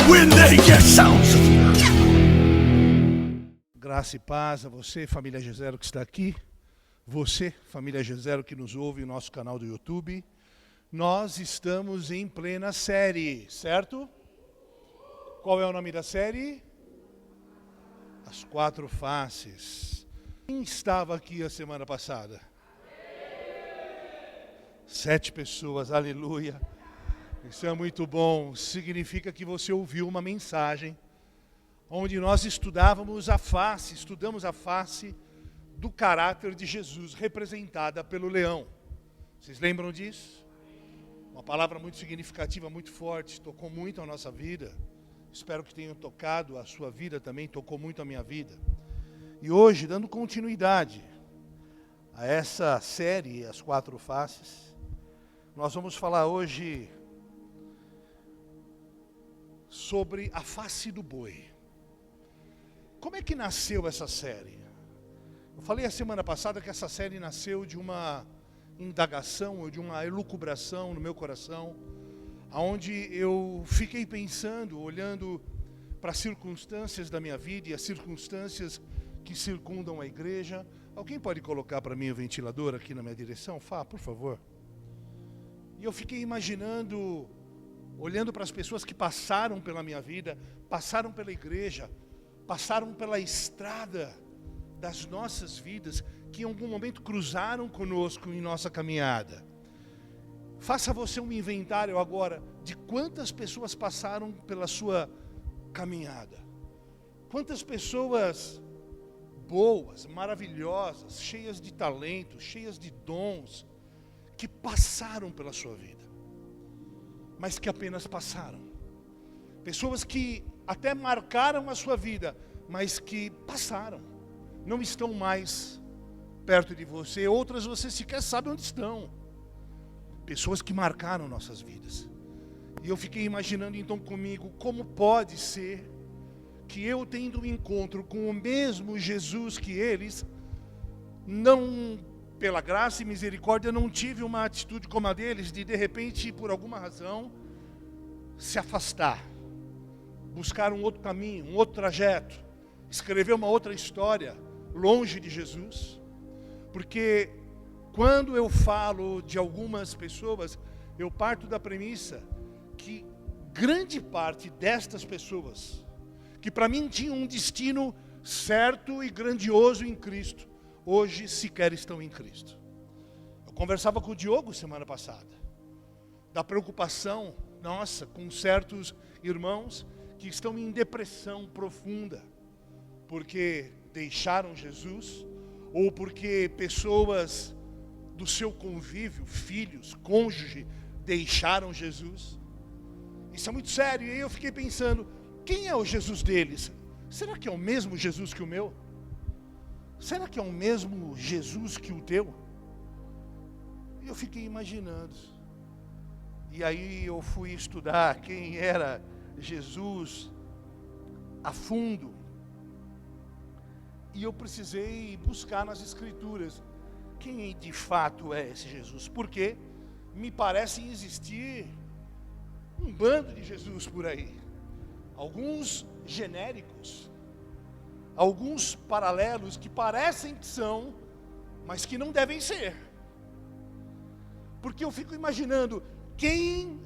when they get sounds of fear. Graça e paz a você, família G0 que está aqui. Você, família G0 que nos ouve no nosso canal do YouTube. Nós estamos em plena série, certo? Qual é o nome da série? As Quatro Faces. Quem estava aqui a semana passada? 7 pessoas, aleluia. Isso é muito bom. Significa que você ouviu uma mensagem onde nós estudamos a face do caráter de Jesus, representada pelo leão. Vocês lembram disso? Uma palavra muito significativa, muito forte, tocou muito a nossa vida. Espero que tenha tocado a sua vida também, tocou muito a minha vida. E hoje, dando continuidade a essa série, As Quatro Faces, nós vamos falar hoje sobre a face do boi. Como é que nasceu essa série? Eu falei a semana passada que essa série nasceu de uma indagação, ou de uma elucubração no meu coração, onde eu fiquei pensando, olhando para as circunstâncias da minha vida e as circunstâncias que circundam a igreja. Alguém pode colocar para mim o ventilador aqui na minha direção? Fá, por favor. E eu fiquei imaginando, olhando para as pessoas que passaram pela minha vida, passaram pela igreja, passaram pela estrada das nossas vidas, que em algum momento cruzaram conosco em nossa caminhada. Faça você um inventário agora de quantas pessoas passaram pela sua caminhada. Quantas pessoas boas, maravilhosas, cheias de talento, cheias de dons, que passaram pela sua vida, mas que apenas passaram. Pessoas que até marcaram a sua vida, mas que passaram, não estão mais perto de você. Outras você sequer sabe onde estão. Pessoas que marcaram nossas vidas. E eu fiquei imaginando então comigo, como pode ser que eu, tendo um encontro com o mesmo Jesus que eles, não, pela graça e misericórdia, não tive uma atitude como a deles, de repente, por alguma razão, se afastar, buscar um outro caminho, um outro trajeto, escrever uma outra história, longe de Jesus. Porque quando eu falo de algumas pessoas, eu parto da premissa que grande parte destas pessoas, que para mim tinham um destino certo e grandioso em Cristo, hoje sequer estão em Cristo. Eu conversava com o Diogo semana passada, da preocupação nossa com certos irmãos que estão em depressão profunda, porque deixaram Jesus, ou porque pessoas do seu convívio, filhos, cônjuge, deixaram Jesus. Isso é muito sério. E aí eu fiquei pensando, quem é o Jesus deles? Será que é o mesmo Jesus que o meu? Será que é o mesmo Jesus que o teu? E eu fiquei imaginando. E aí eu fui estudar quem era Jesus a fundo. E eu precisei buscar nas Escrituras quem de fato é esse Jesus. Porque me parece existir um bando de Jesus por aí. Alguns genéricos, alguns paralelos que parecem que são, mas que não devem ser. Porque eu fico imaginando, quem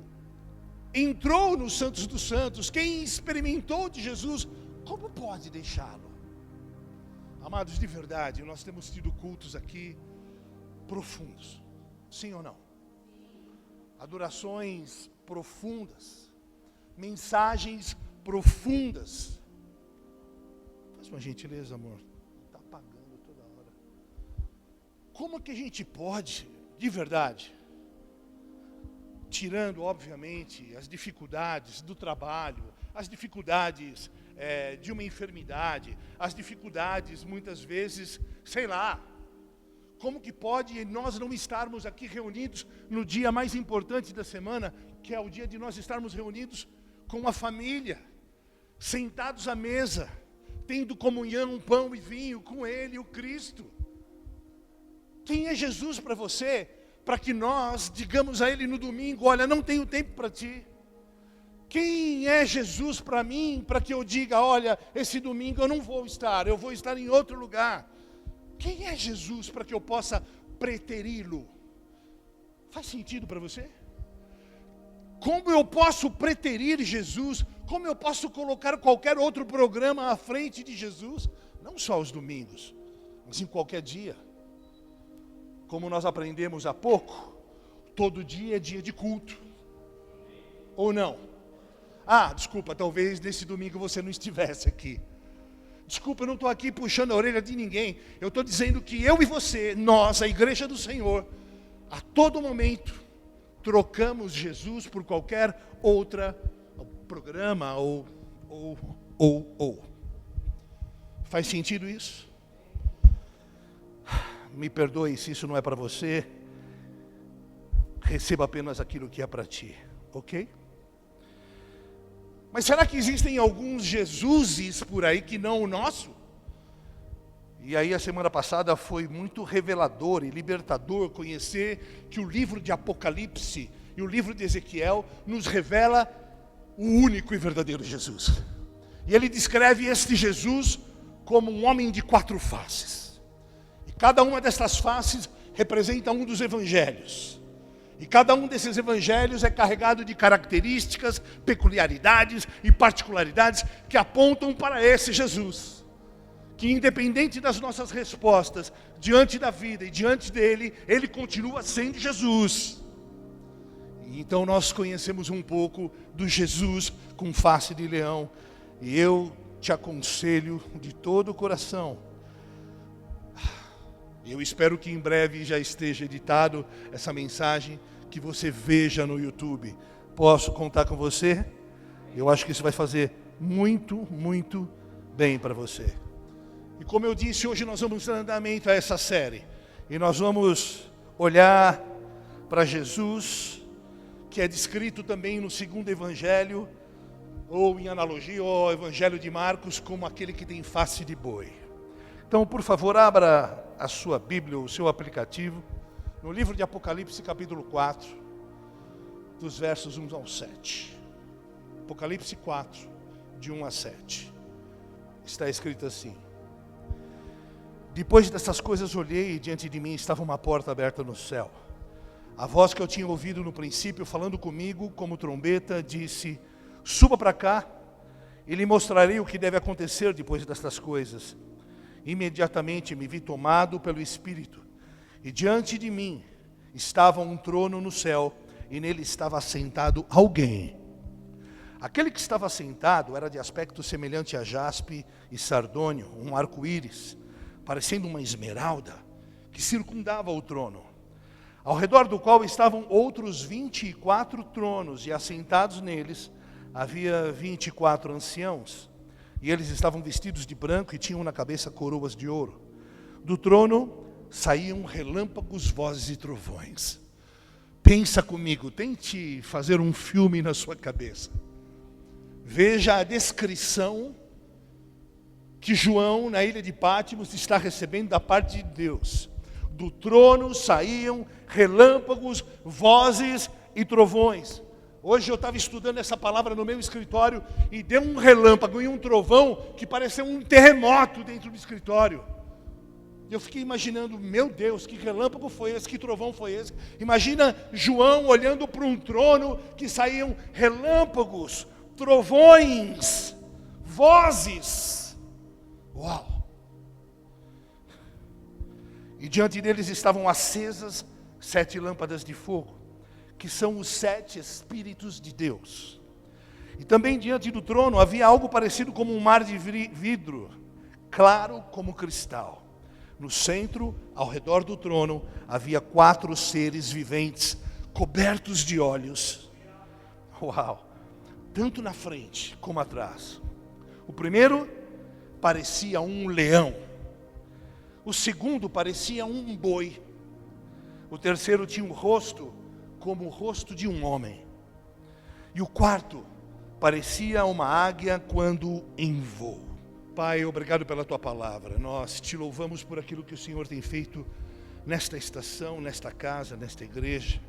entrou nos Santos dos Santos, quem experimentou de Jesus, como pode deixá-lo? Amados, de verdade, nós temos tido cultos aqui profundos, sim ou não? Adorações profundas, mensagens profundas. Faz uma gentileza, amor, está apagando toda hora. Como que a gente pode, de verdade, tirando obviamente as dificuldades do trabalho, as dificuldades de uma enfermidade, as dificuldades muitas vezes, sei lá, como que pode nós não estarmos aqui reunidos no dia mais importante da semana, que é o dia de nós estarmos reunidos com a família, sentados à mesa, tendo comunhão, pão e vinho com Ele, o Cristo. Quem é Jesus para você? Para que nós digamos a Ele no domingo, olha, não tenho tempo para ti. Quem é Jesus para mim, para que eu diga, olha, esse domingo eu não vou estar, eu vou estar em outro lugar. Quem é Jesus para que eu possa preteri-lo? Faz sentido para você? Como eu posso preterir Jesus? Como eu posso colocar qualquer outro programa à frente de Jesus? Não só aos domingos, mas em qualquer dia. Como nós aprendemos há pouco, todo dia é dia de culto. Ou não? Desculpa, talvez nesse domingo você não estivesse aqui. Desculpa, eu não estou aqui puxando a orelha de ninguém. Eu estou dizendo que eu e você, nós, a igreja do Senhor, a todo momento, trocamos Jesus por qualquer outra programa ou. Faz sentido isso? Me perdoe se isso não é para você. Receba apenas aquilo que é para ti, ok? Mas será que existem alguns Jesuses por aí que não o nosso? E aí a semana passada foi muito revelador e libertador conhecer que o livro de Apocalipse e o livro de Ezequiel nos revela o único e verdadeiro Jesus. E ele descreve este Jesus como um homem de 4 faces. E cada uma dessas faces representa um dos evangelhos. E cada um desses evangelhos é carregado de características, peculiaridades e particularidades que apontam para esse Jesus. Que independente das nossas respostas, diante da vida e diante dele, ele continua sendo Jesus. E então nós conhecemos um pouco do Jesus com face de leão. E eu te aconselho de todo o coração. Eu espero que em breve já esteja editado essa mensagem, que você veja no YouTube. Posso contar com você? Eu acho que isso vai fazer muito, muito bem para você. E como eu disse, hoje nós vamos dar andamento a essa série. E nós vamos olhar para Jesus, que é descrito também no segundo evangelho, ou em analogia ao evangelho de Marcos, como aquele que tem face de boi. Então, por favor, abra a sua Bíblia, o seu aplicativo, no livro de Apocalipse, capítulo 4, dos versos 1 ao 7. Apocalipse 4, de 1 a 7. Está escrito assim: Depois dessas coisas olhei e diante de mim estava uma porta aberta no céu. A voz que eu tinha ouvido no princípio, falando comigo como trombeta, disse: Suba para cá e lhe mostrarei o que deve acontecer depois destas coisas. Imediatamente me vi tomado pelo Espírito, e diante de mim estava um trono no céu, e nele estava assentado alguém. Aquele que estava assentado era de aspecto semelhante a jaspe e sardônio, um arco-íris, parecendo uma esmeralda, que circundava o trono, ao redor do qual estavam outros 24 tronos, e assentados neles havia 24 anciãos. E eles estavam vestidos de branco e tinham na cabeça coroas de ouro. Do trono saíam relâmpagos, vozes e trovões. Pensa comigo, tente fazer um filme na sua cabeça. Veja a descrição que João, na ilha de Patmos, está recebendo da parte de Deus. Do trono saíam relâmpagos, vozes e trovões. Hoje eu estava estudando essa palavra no meu escritório e deu um relâmpago e um trovão que pareceu um terremoto dentro do escritório. Eu fiquei imaginando, meu Deus, que relâmpago foi esse, que trovão foi esse? Imagina João olhando para um trono que saíam relâmpagos, trovões, vozes. Uau! E diante deles estavam acesas 7 lâmpadas de fogo, que são os 7 Espíritos de Deus. E também diante do trono havia algo parecido como um mar de vidro, claro como cristal. No centro, ao redor do trono, havia 4 seres viventes, cobertos de olhos. Uau! Tanto na frente como atrás. O primeiro parecia um leão. O segundo parecia um boi. O terceiro tinha um rosto como o rosto de um homem. E o quarto parecia uma águia quando em voo. Pai, obrigado pela Tua palavra. Nós Te louvamos por aquilo que o Senhor tem feito nesta estação, nesta casa, nesta igreja.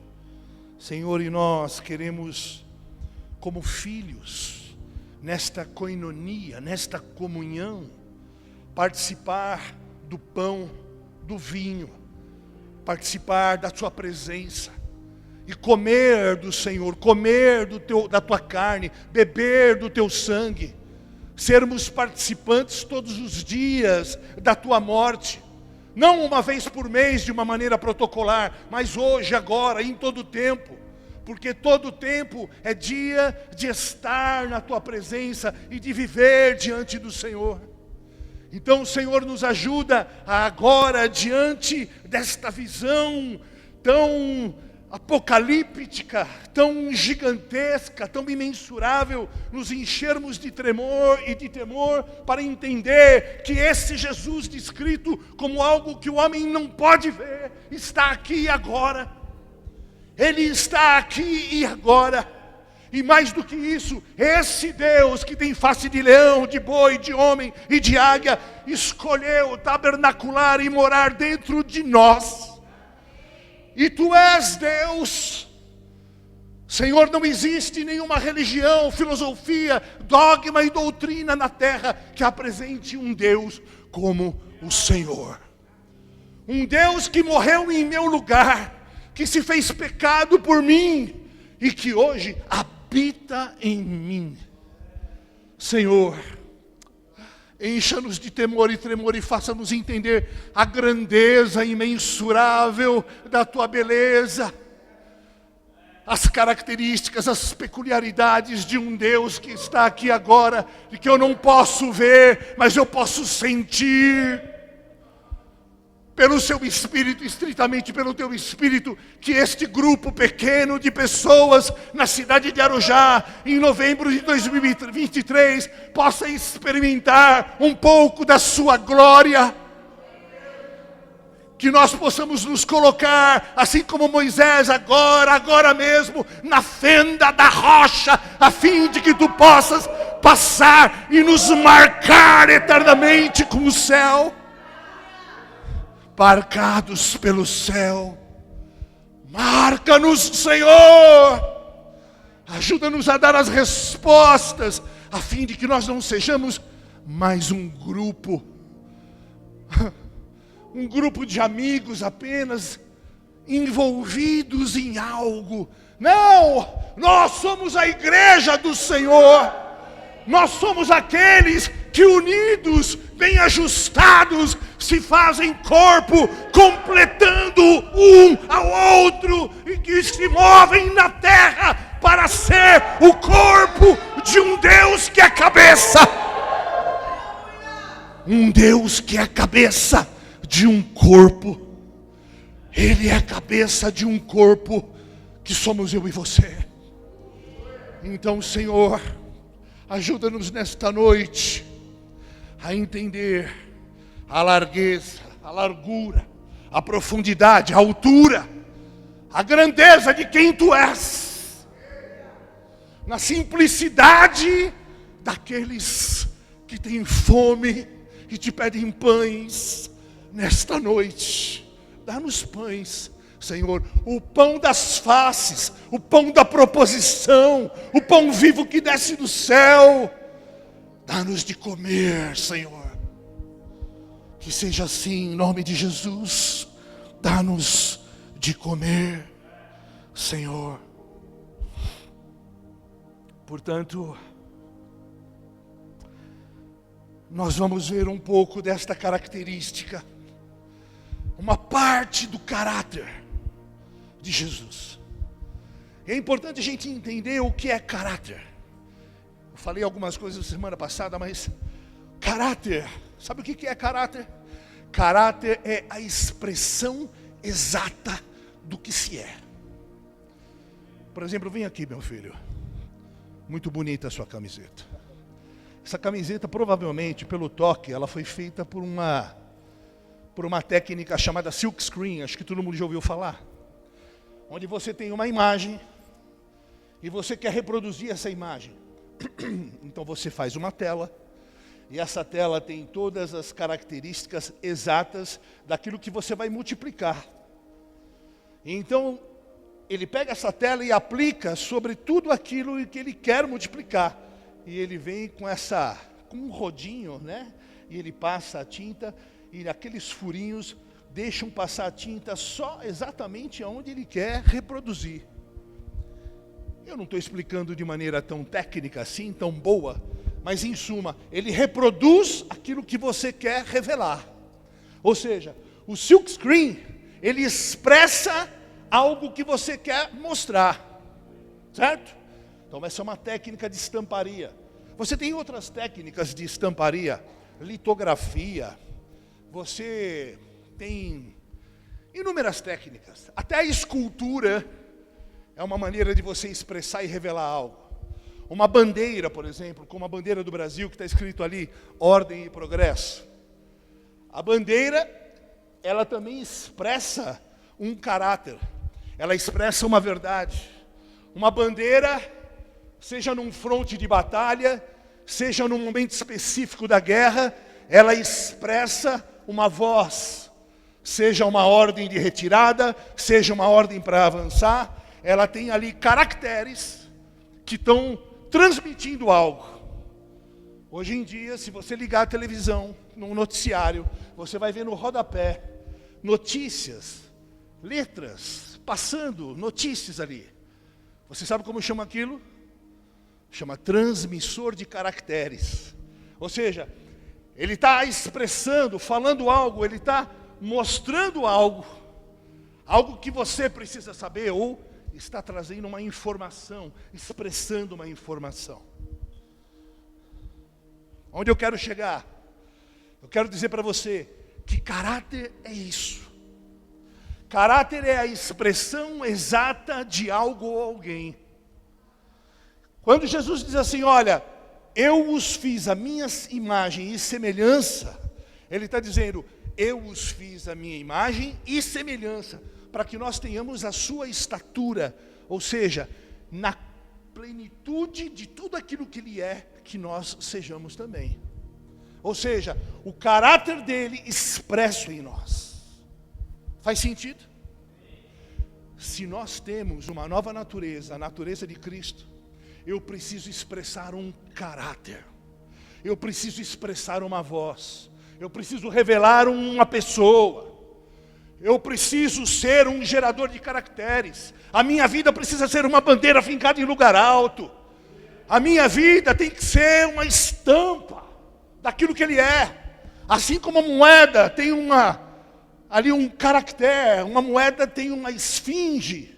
Senhor, e nós queremos como filhos, nesta coinonia, nesta comunhão, participar do pão, do vinho, participar da sua presença e comer do Senhor, comer da tua carne, beber do teu sangue, sermos participantes todos os dias da tua morte, não uma vez por mês de uma maneira protocolar, mas hoje, agora, em todo tempo, porque todo tempo é dia de estar na tua presença e de viver diante do Senhor. Então o Senhor nos ajuda a agora, diante desta visão tão apocalíptica, tão gigantesca, tão imensurável, nos enchermos de tremor e de temor para entender que esse Jesus descrito como algo que o homem não pode ver, está aqui e agora. Ele está aqui e agora. E mais do que isso, esse Deus que tem face de leão, de boi, de homem e de águia, escolheu tabernacular e morar dentro de nós. E tu és Deus. Senhor, não existe nenhuma religião, filosofia, dogma e doutrina na terra que apresente um Deus como o Senhor. Um Deus que morreu em meu lugar, que se fez pecado por mim e que hoje habita em mim. Senhor, encha-nos de temor e tremor e faça-nos entender a grandeza imensurável da tua beleza, as características, as peculiaridades de um Deus que está aqui agora e que eu não posso ver, mas eu posso sentir pelo seu Espírito, estritamente pelo teu Espírito, que este grupo pequeno de pessoas na cidade de Arujá, em novembro de 2023, possa experimentar um pouco da sua glória. Que nós possamos nos colocar, assim como Moisés, agora mesmo, na fenda da rocha, a fim de que tu possas passar e nos marcar eternamente com o céu. Marcados pelo céu, marca-nos, Senhor, ajuda-nos a dar as respostas, a fim de que nós não sejamos mais um grupo de amigos apenas, envolvidos em algo. Não, nós somos a igreja do Senhor, nós somos aqueles que unidos, bem ajustados, se fazem corpo, completando um ao outro, e que se movem na terra para ser o corpo de um Deus que é cabeça. Um Deus que é cabeça de um corpo. Ele é cabeça de um corpo que somos eu e você. Então, Senhor, ajuda-nos nesta noite a entender a largueza, a largura, a profundidade, a altura, a grandeza de quem tu és, na simplicidade daqueles que têm fome e te pedem pães nesta noite. Dá-nos pães, Senhor, o pão das faces, o pão da proposição, o pão vivo que desce do céu. Dá-nos de comer, Senhor. Que seja assim, em nome de Jesus. Dá-nos de comer, Senhor. Portanto, nós vamos ver um pouco desta característica, uma parte do caráter de Jesus. É importante a gente entender o que é caráter. Eu falei algumas coisas semana passada, mas caráter, sabe o que é caráter? Caráter é a expressão exata do que se é. Por exemplo, vem aqui, meu filho. Muito bonita a sua camiseta. Essa camiseta, provavelmente, pelo toque, ela foi feita por uma técnica chamada silk screen. Acho que todo mundo já ouviu falar. Onde você tem uma imagem e você quer reproduzir essa imagem. Então você faz uma tela, e essa tela tem todas as características exatas daquilo que você vai multiplicar. Então, ele pega essa tela e aplica sobre tudo aquilo que ele quer multiplicar. E ele vem com um rodinho, né? E ele passa a tinta e aqueles furinhos deixam passar a tinta só exatamente aonde ele quer reproduzir. Eu não estou explicando de maneira tão técnica assim, tão boa, mas em suma, ele reproduz aquilo que você quer revelar. Ou seja, o silkscreen, ele expressa algo que você quer mostrar, certo? Então essa é uma técnica de estamparia. Você tem outras técnicas de estamparia, litografia, você tem inúmeras técnicas. Até a escultura é uma maneira de você expressar e revelar algo. Uma bandeira, por exemplo, como a bandeira do Brasil, que está escrito ali, ordem e progresso. A bandeira, ela também expressa um caráter. Ela expressa uma verdade. Uma bandeira, seja num fronte de batalha, seja num momento específico da guerra, ela expressa uma voz. Seja uma ordem de retirada, seja uma ordem para avançar, ela tem ali caracteres que estão transmitindo algo. Hoje em dia, se você ligar a televisão, num noticiário, você vai ver no rodapé notícias, letras, passando notícias ali. Você sabe como chama aquilo? Chama transmissor de caracteres. Ou seja, ele está expressando, falando algo, ele está mostrando algo que você precisa saber, ou está trazendo uma informação, expressando uma informação. Onde eu quero chegar? Eu quero dizer para você que caráter é isso. Caráter é a expressão exata de algo ou alguém. Quando Jesus diz assim, olha, eu os fiz a minha imagem e semelhança, ele está dizendo, eu os fiz a minha imagem e semelhança, para que nós tenhamos a sua estatura, ou seja, na plenitude de tudo aquilo que ele é, que nós sejamos também. Ou seja, o caráter dele expresso em nós. Faz sentido? Se nós temos uma nova natureza, a natureza de Cristo, eu preciso expressar um caráter. Eu preciso expressar uma voz. Eu preciso revelar uma pessoa. Eu preciso ser um gerador de caracteres. A minha vida precisa ser uma bandeira fincada em lugar alto. A minha vida tem que ser uma estampa daquilo que ele é. Assim como a moeda tem ali um caractere, uma moeda tem uma esfinge,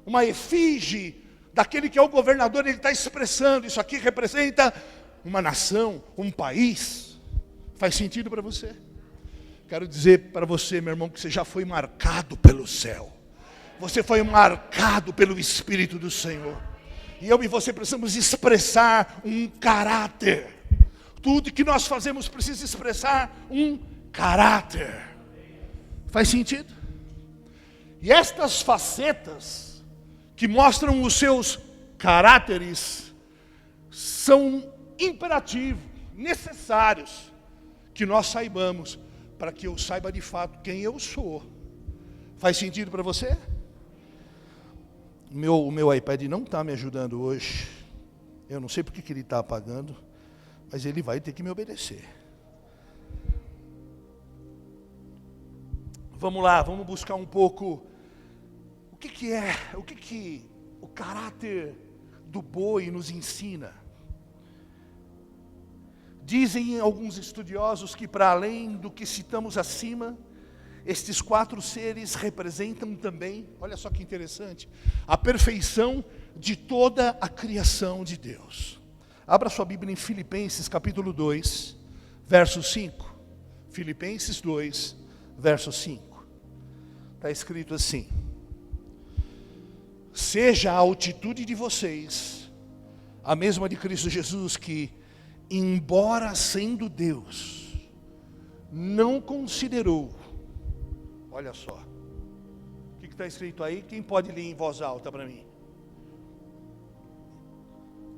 uma efígie daquele que é o governador, ele está expressando, isso aqui representa uma nação, um país. Faz sentido para você? Quero dizer para você, meu irmão, que você já foi marcado pelo céu. Você foi marcado pelo Espírito do Senhor. E eu e você precisamos expressar um caráter. Tudo que nós fazemos precisa expressar um caráter. Faz sentido? E estas facetas que mostram os seus caráteres são imperativos, necessários, que nós saibamos, para que eu saiba de fato quem eu sou. Faz sentido para você? O meu iPad não está me ajudando hoje. Eu não sei porque que ele está apagando, mas ele vai ter que me obedecer. Vamos lá, vamos buscar um pouco o que o caráter do boi nos ensina. Dizem alguns estudiosos que, para além do que citamos acima, estes 4 seres representam também, olha só que interessante, a perfeição de toda a criação de Deus. Abra sua Bíblia em Filipenses capítulo 2, verso 5. Filipenses 2, verso 5. Está escrito assim: seja a altitude de vocês a mesma de Cristo Jesus, que, embora sendo Deus, não considerou. Olha só. O que está escrito aí? Quem pode ler em voz alta para mim?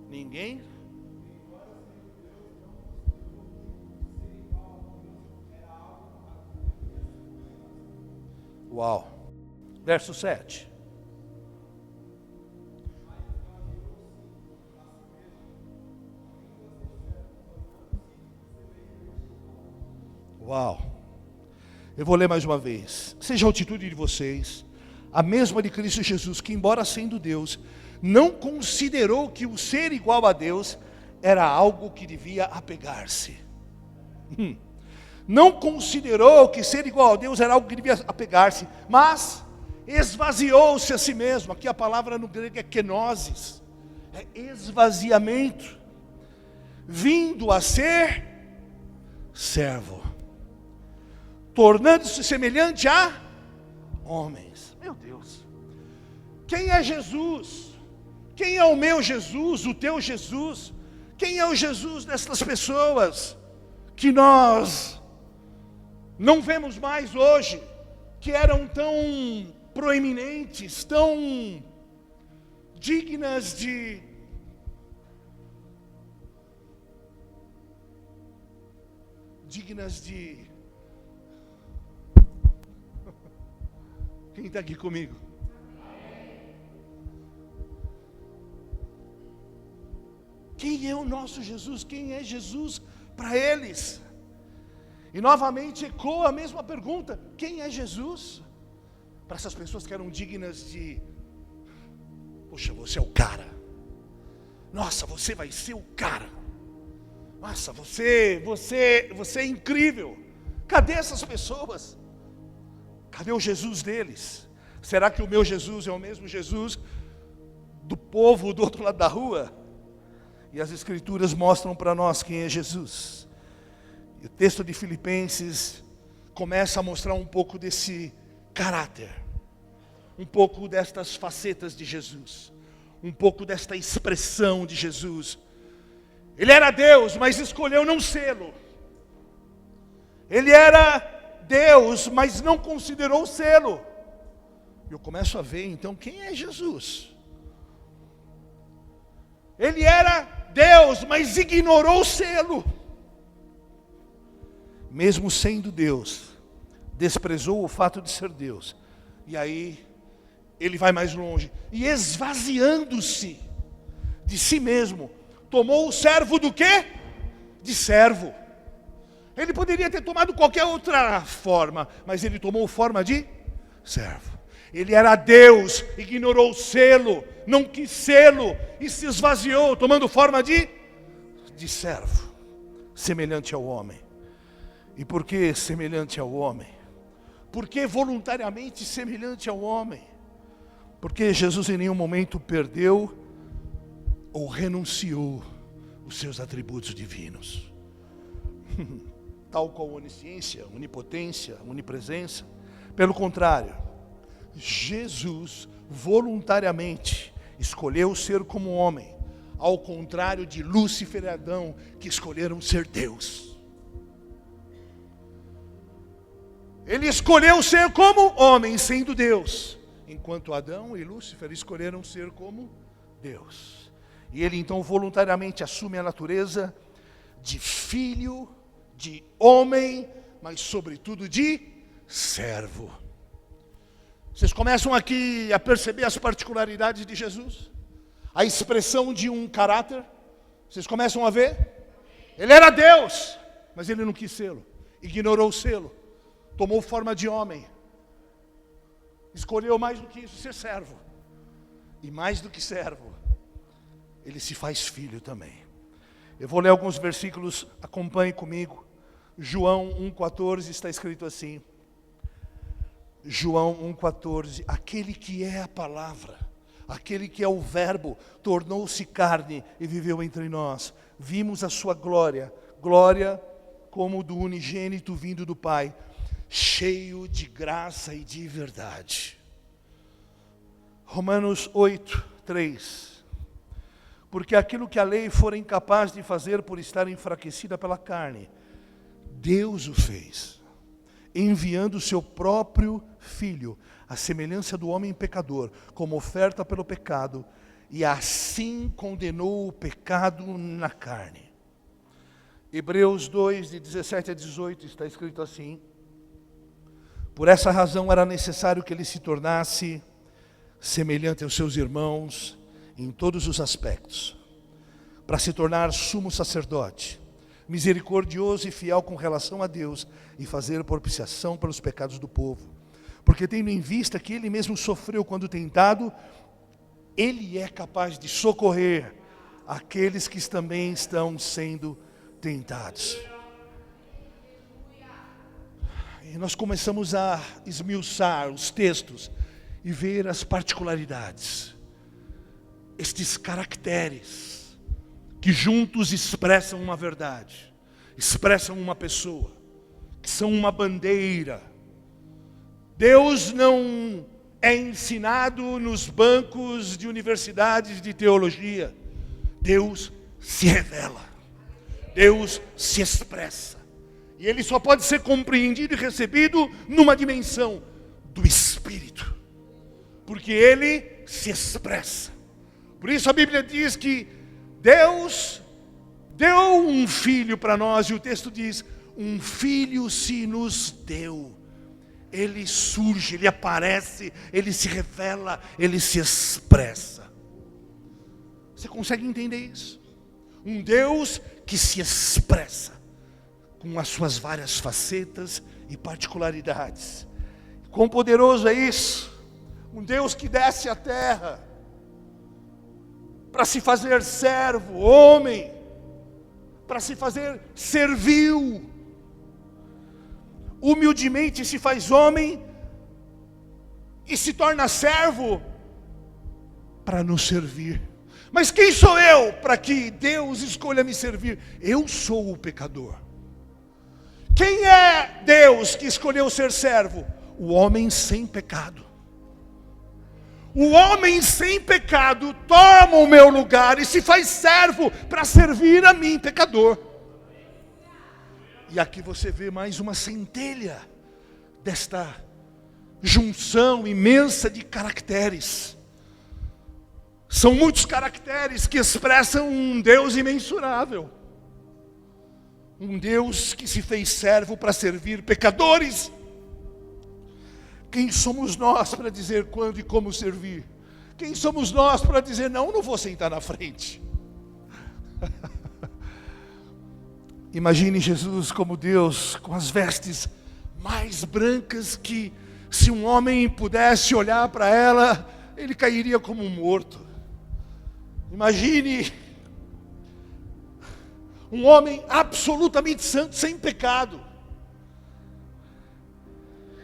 Ninguém? Uau. Verso 7. Uau! Eu vou ler mais uma vez. Seja a atitude de vocês a mesma de Cristo Jesus, que embora sendo Deus, não considerou que o ser igual a Deus era algo que devia apegar-se. Não considerou que ser igual a Deus era algo que devia apegar-se, mas esvaziou-se a si mesmo. Aqui a palavra no grego é kenosis, é esvaziamento, vindo a ser servo, tornando-se semelhante a homens. Meu Deus, quem é Jesus? Quem é o meu Jesus, o teu Jesus? Quem é o Jesus destas pessoas que nós não vemos mais hoje, que eram tão proeminentes, tão dignas de quem está aqui comigo? Quem é o nosso Jesus? Quem é Jesus para eles? E novamente ecoa a mesma pergunta: quem é Jesus? Para essas pessoas que eram dignas de, poxa, você é o cara. Nossa, você vai ser o cara. Nossa, você é incrível. Cadê essas pessoas? Cadê o Jesus deles? Será que o meu Jesus é o mesmo Jesus do povo do outro lado da rua? E as Escrituras mostram para nós quem é Jesus. E o texto de Filipenses começa a mostrar um pouco desse caráter, um pouco destas facetas de Jesus, um pouco desta expressão de Jesus. Ele era Deus, mas escolheu não sê-lo. Ele era Deus, mas não considerou sê-lo. Eu começo a ver então quem é Jesus. Ele era Deus, mas ignorou sê-lo. Mesmo sendo Deus, desprezou o fato de ser Deus. E aí, ele vai mais longe. E esvaziando-se de si mesmo, tomou o servo do quê? De servo. Ele poderia ter tomado qualquer outra forma, mas ele tomou forma de servo. Ele era Deus, ignorou sê-lo, não quis sê-lo e se esvaziou, tomando forma de servo, semelhante ao homem. E por que semelhante ao homem? Porque voluntariamente semelhante ao homem. Porque Jesus em nenhum momento perdeu ou renunciou os seus atributos divinos. Tal qual onisciência, onipotência, onipresença. Pelo contrário, Jesus voluntariamente escolheu ser como homem, ao contrário de Lúcifer e Adão, que escolheram ser Deus. Ele escolheu ser como homem, sendo Deus, enquanto Adão e Lúcifer escolheram ser como Deus. E ele então voluntariamente assume a natureza de filho, de homem, mas sobretudo de servo. Vocês começam aqui a perceber as particularidades de Jesus? A expressão de um caráter? Vocês começam a ver? Ele era Deus, mas ele não quis sê-lo, ignorou sê-lo, tomou forma de homem, escolheu mais do que isso ser servo, e mais do que servo, ele se faz filho também. Eu vou ler alguns versículos, acompanhe comigo. João 1,14 está escrito assim. João 1,14, aquele que é a palavra, aquele que é o verbo, tornou-se carne e viveu entre nós. Vimos a sua glória, glória como do unigênito vindo do Pai, cheio de graça e de verdade. Romanos 8:3, porque aquilo que a lei fora incapaz de fazer por estar enfraquecida pela carne, Deus o fez, enviando o seu próprio Filho, à semelhança do homem pecador, como oferta pelo pecado, e assim condenou o pecado na carne. Hebreus 2, de 17 a 18, está escrito assim: por essa razão era necessário que ele se tornasse semelhante aos seus irmãos em todos os aspectos, para se tornar sumo sacerdote, misericordioso e fiel com relação a Deus, e fazer propiciação pelos pecados do povo. Porque tendo em vista que ele mesmo sofreu quando tentado, ele é capaz de socorrer aqueles que também estão sendo tentados. E nós começamos a esmiuçar os textos e ver as particularidades, estes caracteres que juntos expressam uma verdade, expressam uma pessoa, que são uma bandeira. Deus não é ensinado nos bancos de universidades de teologia. Deus se revela, Deus se expressa. E ele só pode ser compreendido e recebido numa dimensão do Espírito, porque ele se expressa. Por isso a Bíblia diz que Deus deu um filho para nós, e o texto diz: um filho se nos deu. Ele surge, ele aparece, ele se revela, ele se expressa. Você consegue entender isso? Um Deus que se expressa com as suas várias facetas e particularidades. Quão poderoso é isso? Um Deus que desce à terra para se fazer servo, homem, para se fazer servil. Humildemente se faz homem e se torna servo para nos servir. Mas quem sou eu para que Deus escolha me servir? Eu sou o pecador. Quem é Deus que escolheu ser servo? O homem sem pecado. O homem sem pecado toma o meu lugar e se faz servo para servir a mim, pecador. E aqui você vê mais uma centelha desta junção imensa de caracteres. São muitos caracteres que expressam um Deus imensurável. Um Deus que se fez servo para servir pecadores. Quem somos nós para dizer quando e como servir? Quem somos nós para dizer não vou sentar na frente? Imagine Jesus como Deus, com as vestes mais brancas que, se um homem pudesse olhar para ela, ele cairia como um morto. Imagine um homem absolutamente santo, sem pecado.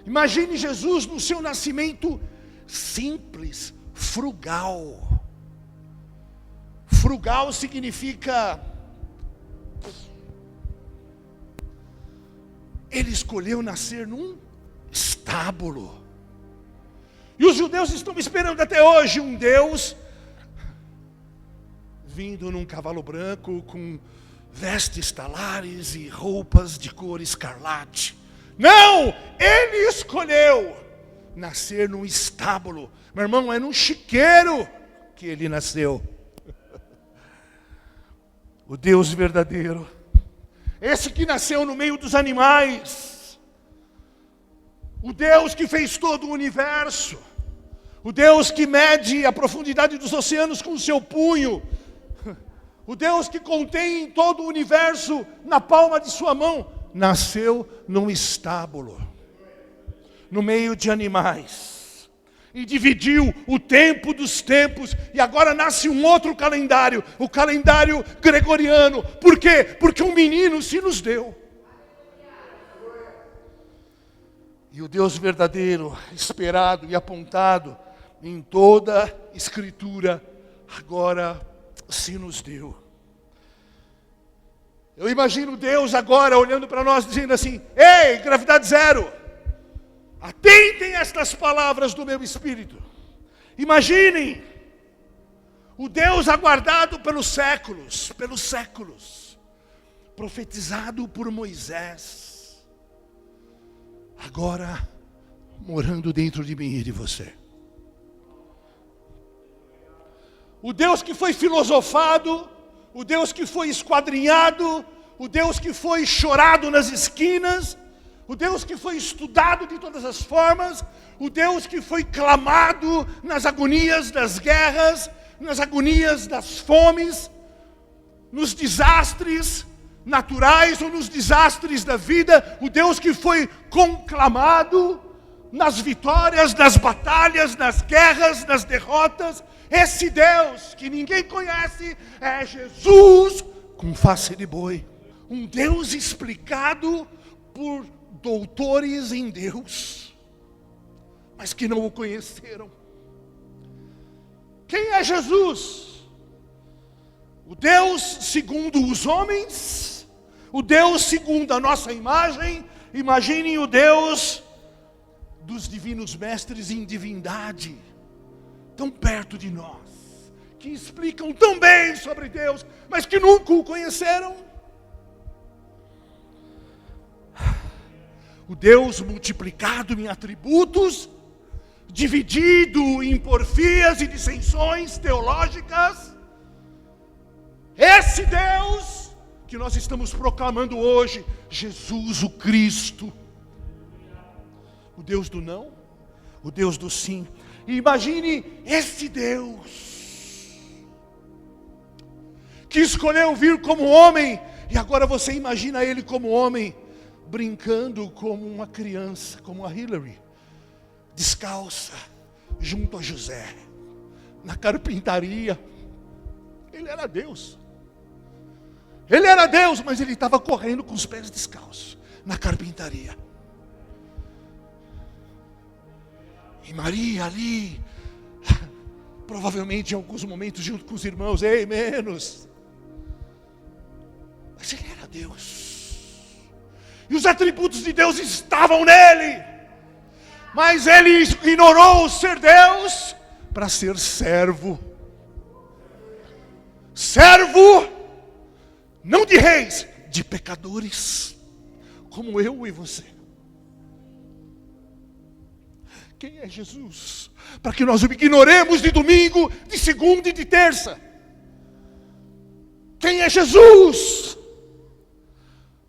Imagine Jesus no seu nascimento simples, frugal. Frugal significa... Ele escolheu nascer num estábulo. E os judeus estão esperando até hoje um Deus vindo num cavalo branco, com vestes talares e roupas de cor escarlate. Não! Ele escolheu nascer num estábulo. Meu irmão, é num chiqueiro que ele nasceu. O Deus verdadeiro. Esse que nasceu no meio dos animais. O Deus que fez todo o universo. O Deus que mede a profundidade dos oceanos com o seu punho. O Deus que contém todo o universo na palma de sua mão. Nasceu num estábulo, no meio de animais. E dividiu o tempo dos tempos. E agora nasce um outro calendário. O calendário gregoriano. Por quê? Porque um menino se nos deu. E o Deus verdadeiro, esperado e apontado em toda a Escritura, agora se nos deu. Eu imagino Deus agora olhando para nós dizendo assim: ei, gravidade zero, atentem estas palavras do meu Espírito. Imaginem o Deus aguardado pelos séculos, profetizado por Moisés, agora morando dentro de mim e de você. O Deus que foi filosofado, o Deus que foi esquadrinhado, o Deus que foi chorado nas esquinas, o Deus que foi estudado de todas as formas, o Deus que foi clamado nas agonias das guerras, nas agonias das fomes, nos desastres, naturais ou nos desastres da vida, o Deus que foi conclamado nas vitórias, nas batalhas, nas guerras, nas derrotas. Esse Deus que ninguém conhece é Jesus com face de boi. Um Deus explicado por doutores em Deus, mas que não o conheceram. Quem é Jesus? O Deus segundo os homens, o Deus segundo a nossa imagem. Imaginem o Deus dos divinos mestres em divindade, tão perto de nós, que explicam tão bem sobre Deus, mas que nunca o conheceram. O Deus multiplicado em atributos, dividido em porfias e dissensões teológicas. Esse Deus que nós estamos proclamando hoje, Jesus o Cristo. O Deus do não, o Deus do sim. E imagine esse Deus que escolheu vir como homem, e agora você imagina ele como homem, brincando como uma criança, como a Hillary, descalça, junto a José, na carpintaria. Ele era Deus. Ele era Deus, mas ele estava correndo com os pés descalços, na carpintaria. E Maria ali, provavelmente em alguns momentos junto com os irmãos, ei, menos. Mas ele era Deus. E os atributos de Deus estavam nele. Mas ele ignorou ser Deus para ser servo. Servo, não de reis, de pecadores, como eu e você. Quem é Jesus? Para que nós o ignoremos de domingo, de segunda e de terça. Quem é Jesus?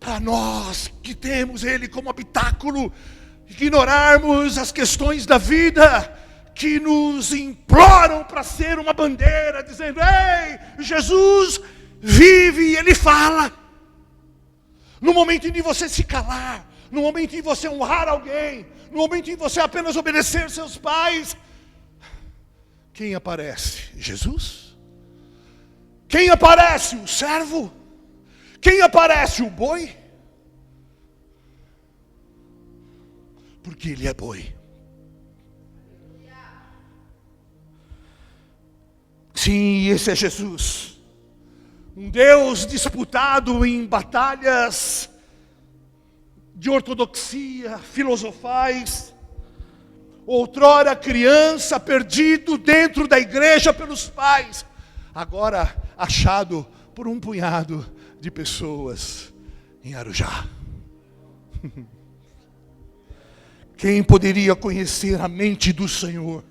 Para nós que temos ele como habitáculo, ignorarmos as questões da vida que nos imploram para ser uma bandeira, dizendo, ei, Jesus vive e ele fala. No momento em que você se calar, no momento em que você honrar alguém, no momento em que você apenas obedecer seus pais, quem aparece? Jesus? Quem aparece? O servo? Quem aparece? O boi? Porque ele é boi. Sim, esse é Jesus. Um Deus disputado em batalhas de ortodoxia, filosofais. Outrora criança, perdido dentro da igreja pelos pais. Agora achado por um punhado de pessoas em Arujá. Quem poderia conhecer a mente do Senhor?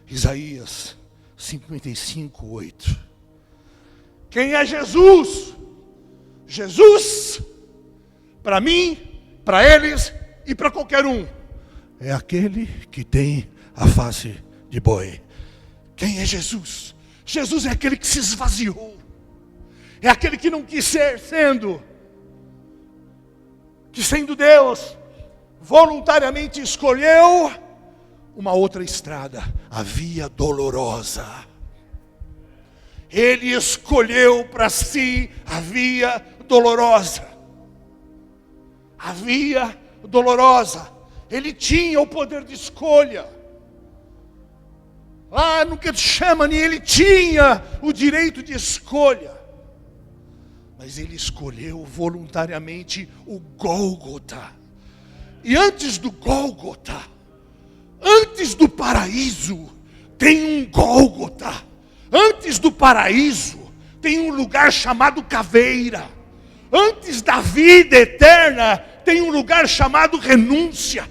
Isaías 55:8. Quem é Jesus? Jesus, para mim, para eles e para qualquer um, é aquele que tem a face de boi. Quem é Jesus? Jesus é aquele que se esvaziou. É aquele que não quis ser sendo Deus, voluntariamente escolheu uma outra estrada, a via dolorosa. Ele escolheu para si a via dolorosa. A via dolorosa. Ele tinha o poder de escolha. Lá no Getsemane ele tinha o direito de escolha. Mas ele escolheu voluntariamente o Gólgota. E antes do Gólgota, antes do paraíso, tem um Gólgota. Antes do paraíso, tem um lugar chamado caveira. Antes da vida eterna, tem um lugar chamado renúncia.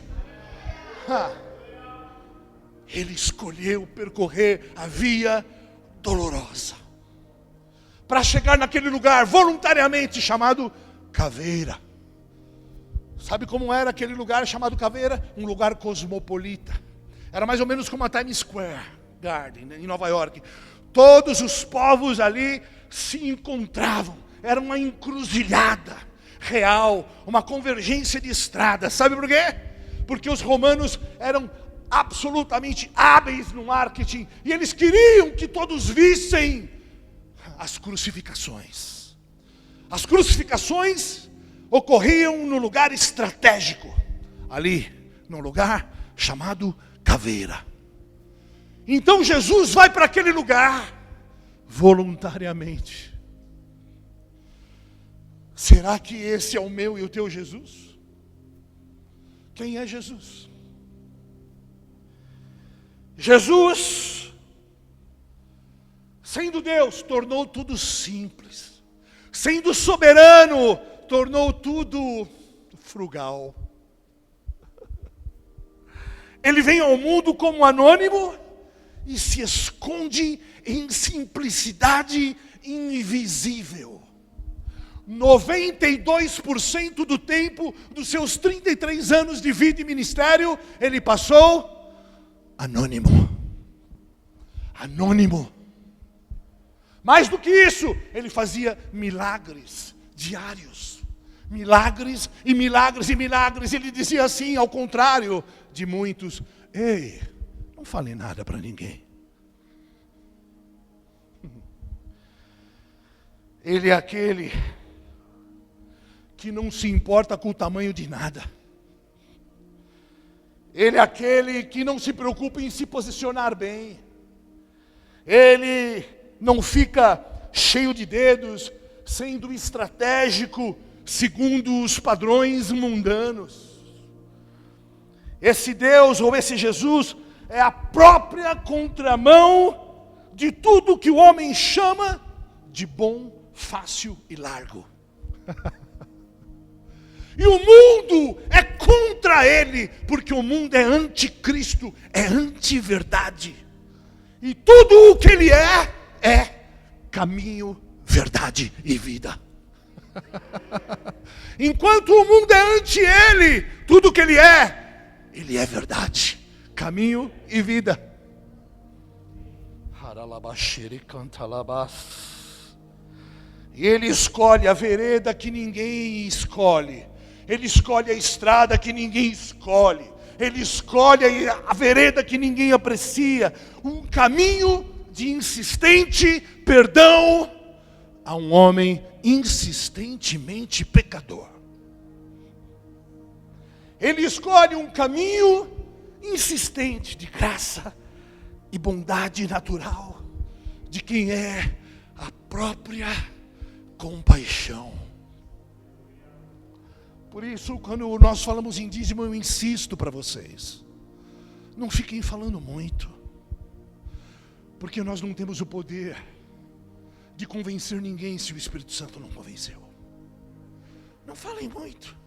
Ele escolheu percorrer a via dolorosa para chegar naquele lugar voluntariamente chamado caveira. Sabe como era aquele lugar chamado caveira? Um lugar cosmopolita. Era mais ou menos como a Times Square Garden, em Nova York. Todos os povos ali se encontravam. era uma encruzilhada real, uma convergência de estradas. Sabe por quê? Porque os romanos eram absolutamente hábeis no marketing, e eles queriam que todos vissem as crucificações. As crucificações ocorriam no lugar estratégico, ali, num lugar chamado Caveira. Então Jesus vai para aquele lugar voluntariamente. Será que esse é o meu e o teu Jesus? Quem é Jesus? Jesus, sendo Deus, tornou tudo simples. Sendo soberano, tornou tudo frugal. Ele vem ao mundo como anônimo e se esconde em simplicidade invisível. 92% do tempo dos seus 33 anos de vida e ministério, ele passou anônimo. Anônimo. Mais do que isso, ele fazia milagres diários. Milagres e milagres e milagres. Ele dizia assim, ao contrário de muitos: ei, não fale nada para ninguém. Ele é aquele que não se importa com o tamanho de nada. Ele é aquele que não se preocupa em se posicionar bem. Ele não fica cheio de dedos, sendo estratégico segundo os padrões mundanos. Esse Deus ou esse Jesus é a própria contramão de tudo que o homem chama de bom, fácil e largo. E o mundo é contra ele, porque o mundo é anticristo, é antiverdade. E tudo o que ele é caminho, verdade e vida. Enquanto o mundo é anti ele, tudo o que ele é verdade, caminho e vida. E ele escolhe a vereda que ninguém escolhe. Ele escolhe a estrada que ninguém escolhe. Ele escolhe a vereda que ninguém aprecia. Um caminho de insistente perdão a um homem insistentemente pecador. Ele escolhe um caminho insistente de graça e bondade natural de quem é a própria compaixão. Por isso, quando nós falamos em dízimo, eu insisto para vocês: não fiquem falando muito, porque nós não temos o poder de convencer ninguém se o Espírito Santo não convenceu. Não falem muito,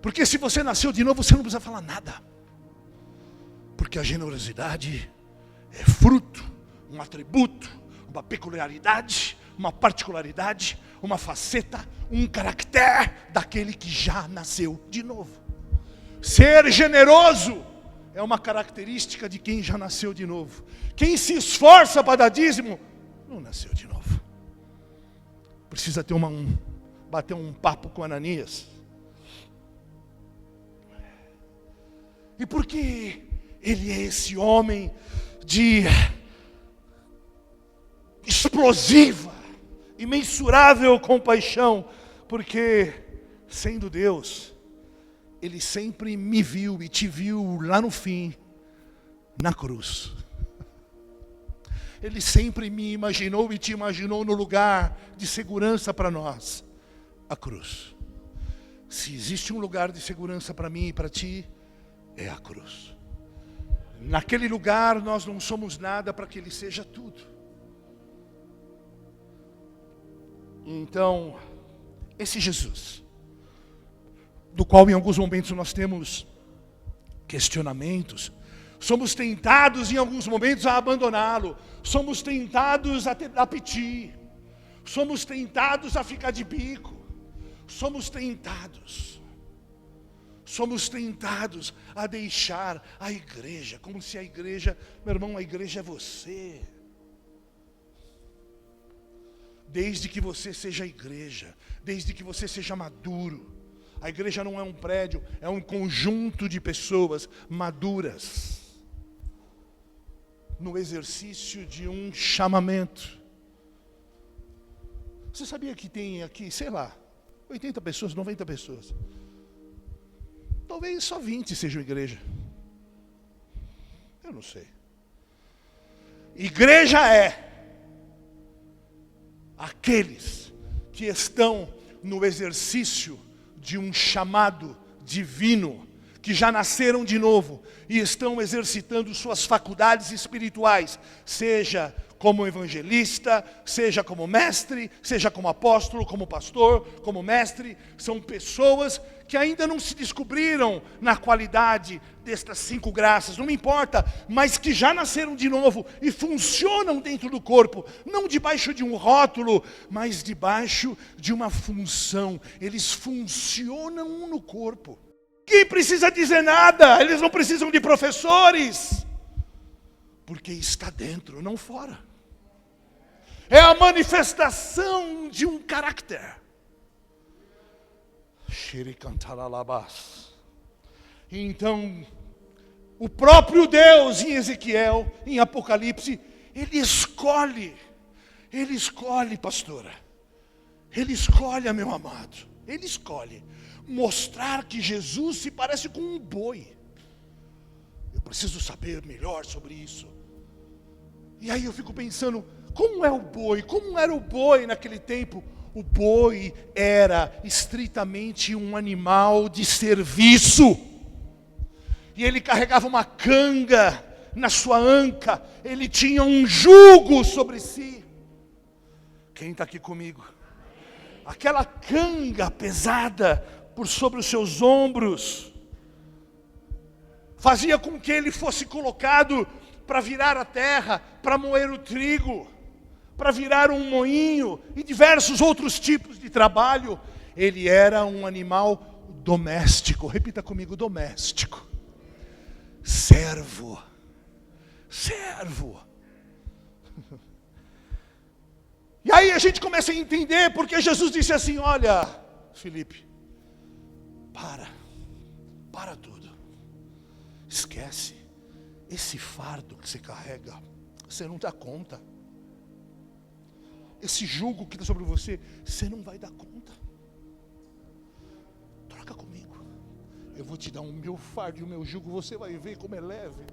porque se você nasceu de novo, você não precisa falar nada, porque a generosidade é fruto, um atributo, uma peculiaridade, uma particularidade, uma faceta, um caractere daquele que já nasceu de novo. Ser generoso é uma característica de quem já nasceu de novo. Quem se esforça para dar dízimo, não nasceu de novo. Precisa ter bater um papo com Ananias. E por que ele é esse homem de explosiva, imensurável compaixão? Porque, sendo Deus, ele sempre me viu e te viu lá no fim, na cruz. Ele sempre me imaginou e te imaginou no lugar de segurança para nós, a cruz. Se existe um lugar de segurança para mim e para ti, é a cruz. Naquele lugar nós não somos nada para que ele seja tudo. Então, esse Jesus, do qual em alguns momentos nós temos questionamentos, somos tentados em alguns momentos a abandoná-lo, somos tentados a ter apetite, somos tentados a ficar de bico, somos tentados a deixar a igreja, como se a igreja, meu irmão, a igreja é você. desde que você seja igreja, desde que você seja maduro. A igreja não é um prédio, é um conjunto de pessoas maduras no exercício de um chamamento. Você sabia que tem aqui, sei lá, 80 pessoas, 90 pessoas? Talvez só 20 sejam igreja. Eu não sei. Igreja é aqueles que estão no exercício de um chamado divino, que já nasceram de novo e estão exercitando suas faculdades espirituais, seja como evangelista, seja como mestre, seja como apóstolo, como pastor, como mestre. São pessoas que ainda não se descobriram na qualidade destas 5 graças, não me importa, mas que já nasceram de novo e funcionam dentro do corpo, não debaixo de um rótulo, mas debaixo de uma função. Eles funcionam no corpo. Quem precisa dizer nada? Eles não precisam de professores, porque está dentro, não fora. É a manifestação de um caráter. Então, o próprio Deus em Ezequiel, em Apocalipse, Ele escolhe, pastora. Ele escolhe, meu amado. Ele escolhe mostrar que Jesus se parece com um boi. Eu preciso saber melhor sobre isso. E aí eu fico pensando, como é o boi? Como era o boi naquele tempo? O boi era estritamente um animal de serviço. E ele carregava uma canga na sua anca. Ele tinha um jugo sobre si. Quem está aqui comigo? Aquela canga pesada por sobre os seus ombros fazia com que ele fosse colocado para virar a terra, para moer o trigo, para virar um moinho e diversos outros tipos de trabalho. Ele era um animal doméstico. Repita comigo, doméstico. Servo. E aí a gente começa a entender porque Jesus disse assim: olha, Felipe, para tudo. Esquece. Esse fardo que você carrega, você não dá conta. Esse jugo que está sobre você, você não vai dar conta. Troca comigo. Eu vou te dar o meu fardo e o meu jugo, você vai ver como é leve.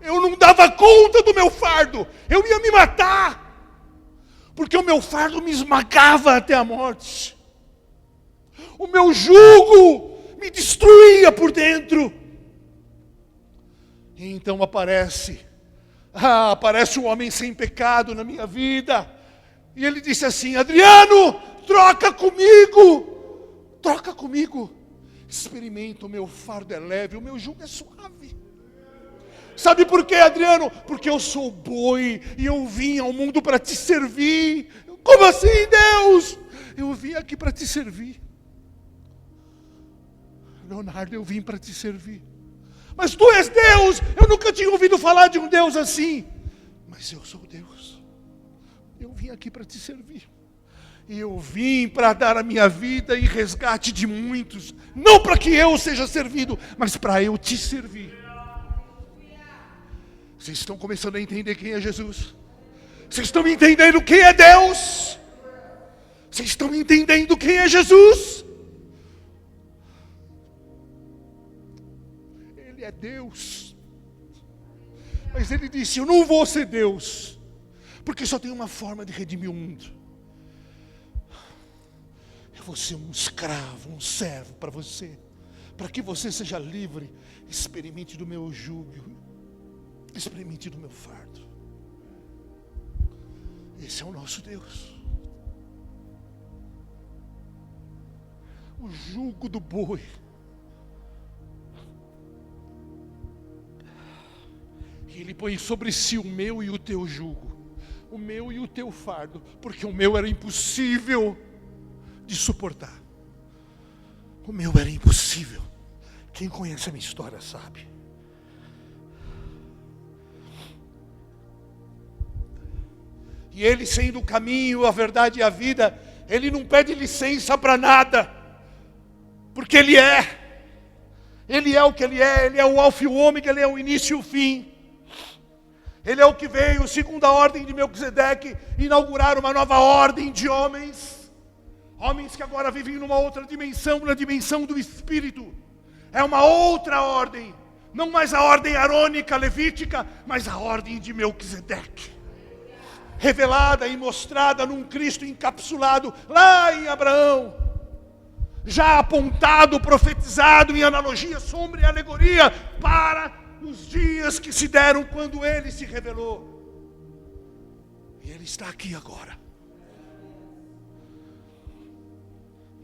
Eu não dava conta do meu fardo. Eu ia me matar. Porque o meu fardo me esmagava até a morte. O meu jugo me destruía por dentro. E então aparece um homem sem pecado na minha vida. E ele disse assim: Adriano, troca comigo. Experimenta, o meu fardo é leve, o meu jugo é suave. Sabe por quê, Adriano? Porque eu sou boi e eu vim ao mundo para te servir. Como assim, Deus? Eu vim aqui para te servir. Leonardo, eu vim para te servir. Mas tu és Deus. Eu nunca tinha ouvido falar de um Deus assim. Mas eu sou Deus. Eu vim aqui para te servir. E eu vim para dar a minha vida em resgate de muitos. Não para que eu seja servido, mas para eu te servir. Vocês estão começando a entender quem é Jesus? Vocês estão entendendo quem é Deus? Vocês estão entendendo quem é Jesus? Ele é Deus. Mas ele disse: eu não vou ser Deus, porque só tem uma forma de redimir o mundo. Eu vou ser um escravo, um servo para você, para que você seja livre. Experimente do meu jugo, experimente do meu fardo. Esse é o nosso Deus. O jugo do boi. Ele põe sobre si o meu e o teu jugo, o meu e o teu fardo, porque o meu era impossível de suportar. O meu era impossível. Quem conhece a minha história sabe. E Ele, sendo o caminho, a verdade e a vida, Ele não pede licença para nada, porque Ele é. Ele é o que Ele é. Ele é o alfa e o ômega, Ele é o início e o fim. Ele é o que veio, segundo a ordem de Melquisedeque, inaugurar uma nova ordem de homens. Homens que agora vivem numa outra dimensão, na dimensão do Espírito. É uma outra ordem. Não mais a ordem arônica, levítica, mas a ordem de Melquisedeque. Revelada e mostrada num Cristo encapsulado lá em Abraão. Já apontado, profetizado em analogia, sombra e alegoria para os dias que se deram quando Ele se revelou. E Ele está aqui agora.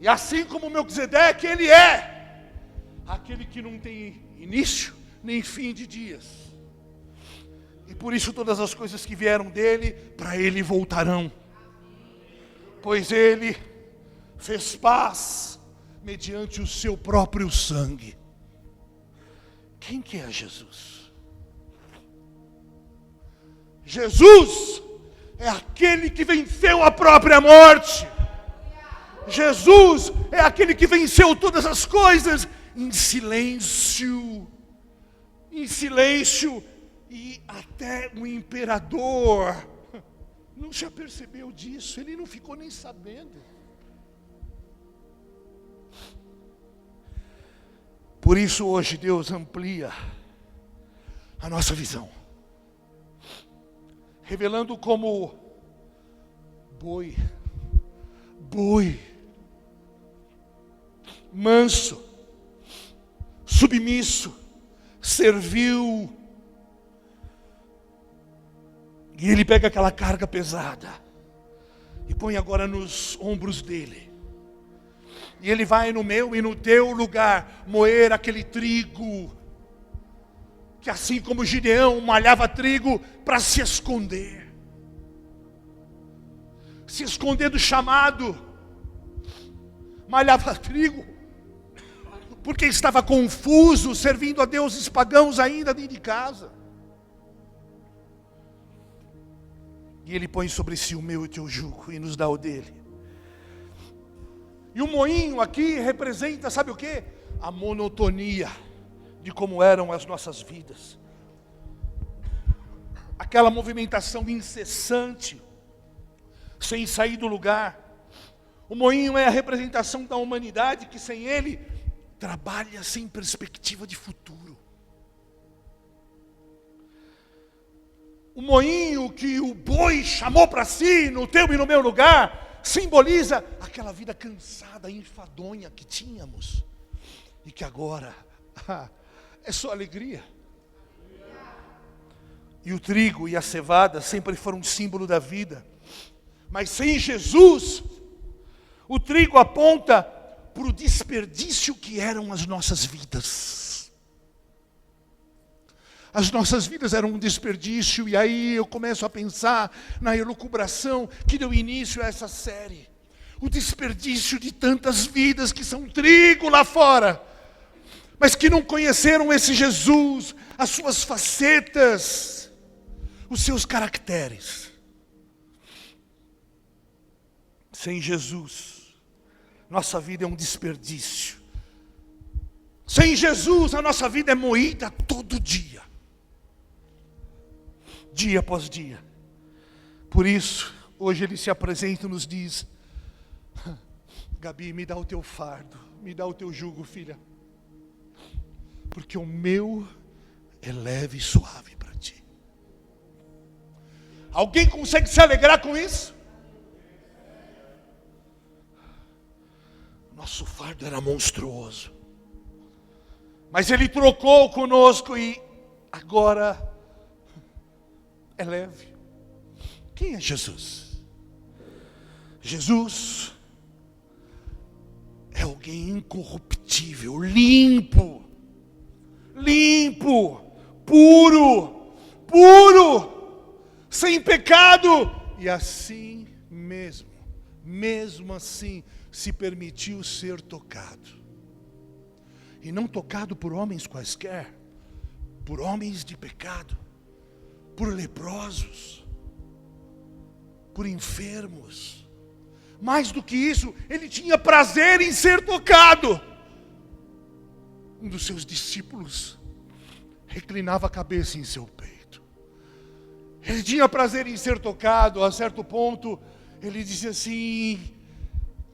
E assim como Melquisedeque, Ele é aquele que não tem início nem fim de dias. E por isso todas as coisas que vieram dele, para Ele voltarão. Pois Ele fez paz mediante o seu próprio sangue. Quem que é Jesus? Jesus é aquele que venceu a própria morte. Jesus é aquele que venceu todas as coisas em silêncio. Em silêncio. E até o imperador não se apercebeu disso. Ele não ficou nem sabendo. Por isso hoje Deus amplia a nossa visão. Revelando como boi, manso, submisso, servil. E Ele pega aquela carga pesada e põe agora nos ombros dele. E Ele vai no meu e no teu lugar moer aquele trigo, que assim como Gideão malhava trigo para se esconder do chamado, malhava trigo, porque estava confuso, servindo a deuses pagãos ainda dentro de casa. E Ele põe sobre si o meu e o teu jugo e nos dá o dele. E o moinho aqui representa, sabe o quê? A monotonia de como eram as nossas vidas. Aquela movimentação incessante, sem sair do lugar. O moinho é a representação da humanidade que sem ele trabalha sem perspectiva de futuro. O moinho que o boi chamou para si, no teu e no meu lugar, simboliza aquela vida cansada, enfadonha que tínhamos. E que agora é só alegria. E o trigo e a cevada sempre foram um símbolo da vida. Mas sem Jesus, o trigo aponta para o desperdício que eram as nossas vidas. As nossas vidas eram um desperdício, e aí eu começo a pensar na elucubração que deu início a essa série. O desperdício de tantas vidas que são trigo lá fora, mas que não conheceram esse Jesus, as suas facetas, os seus caracteres. Sem Jesus, nossa vida é um desperdício. Sem Jesus, a nossa vida é moída todo dia. Dia após dia. Por isso, hoje Ele se apresenta e nos diz: Gabi, me dá o teu fardo, me dá o teu jugo, filha. Porque o meu é leve e suave para ti. Alguém consegue se alegrar com isso? Nosso fardo era monstruoso. Mas Ele trocou conosco e agora é leve. Quem é Jesus? Jesus é alguém incorruptível, limpo, puro, sem pecado. E assim mesmo assim, se permitiu ser tocado. E não tocado por homens quaisquer, por homens de pecado, por leprosos. por enfermos. Mais do que isso, ele tinha prazer em ser tocado. Um dos seus discípulos reclinava a cabeça em seu peito. Ele tinha prazer em ser tocado. A certo ponto, ele dizia assim,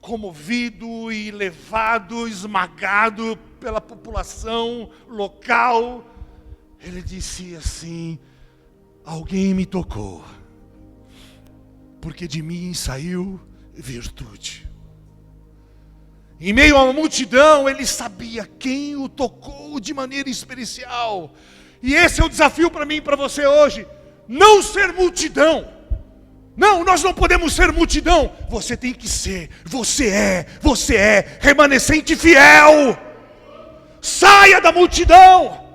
comovido e levado, esmagado pela população local, ele disse assim: alguém me tocou, porque de mim saiu virtude. Em meio a uma multidão, ele sabia quem o tocou de maneira especial. E esse é o desafio para mim e para você hoje. Não ser multidão. Não, nós não podemos ser multidão. Você tem que ser, você é remanescente fiel. Saia da multidão.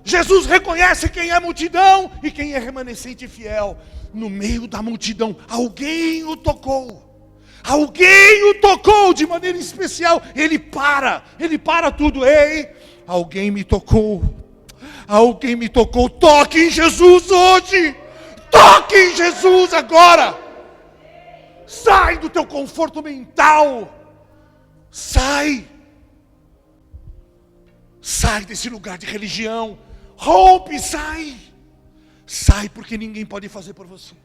Jesus reconhece quem é multidão e quem é remanescente fiel. No meio da multidão, alguém o tocou. Alguém o tocou de maneira especial. Ele para tudo. Ei, alguém me tocou. Alguém me tocou. Toque em Jesus hoje. Toque em Jesus agora. Sai do teu conforto mental. Sai desse lugar de religião. Rompe, sai. Sai, porque ninguém pode fazer por você.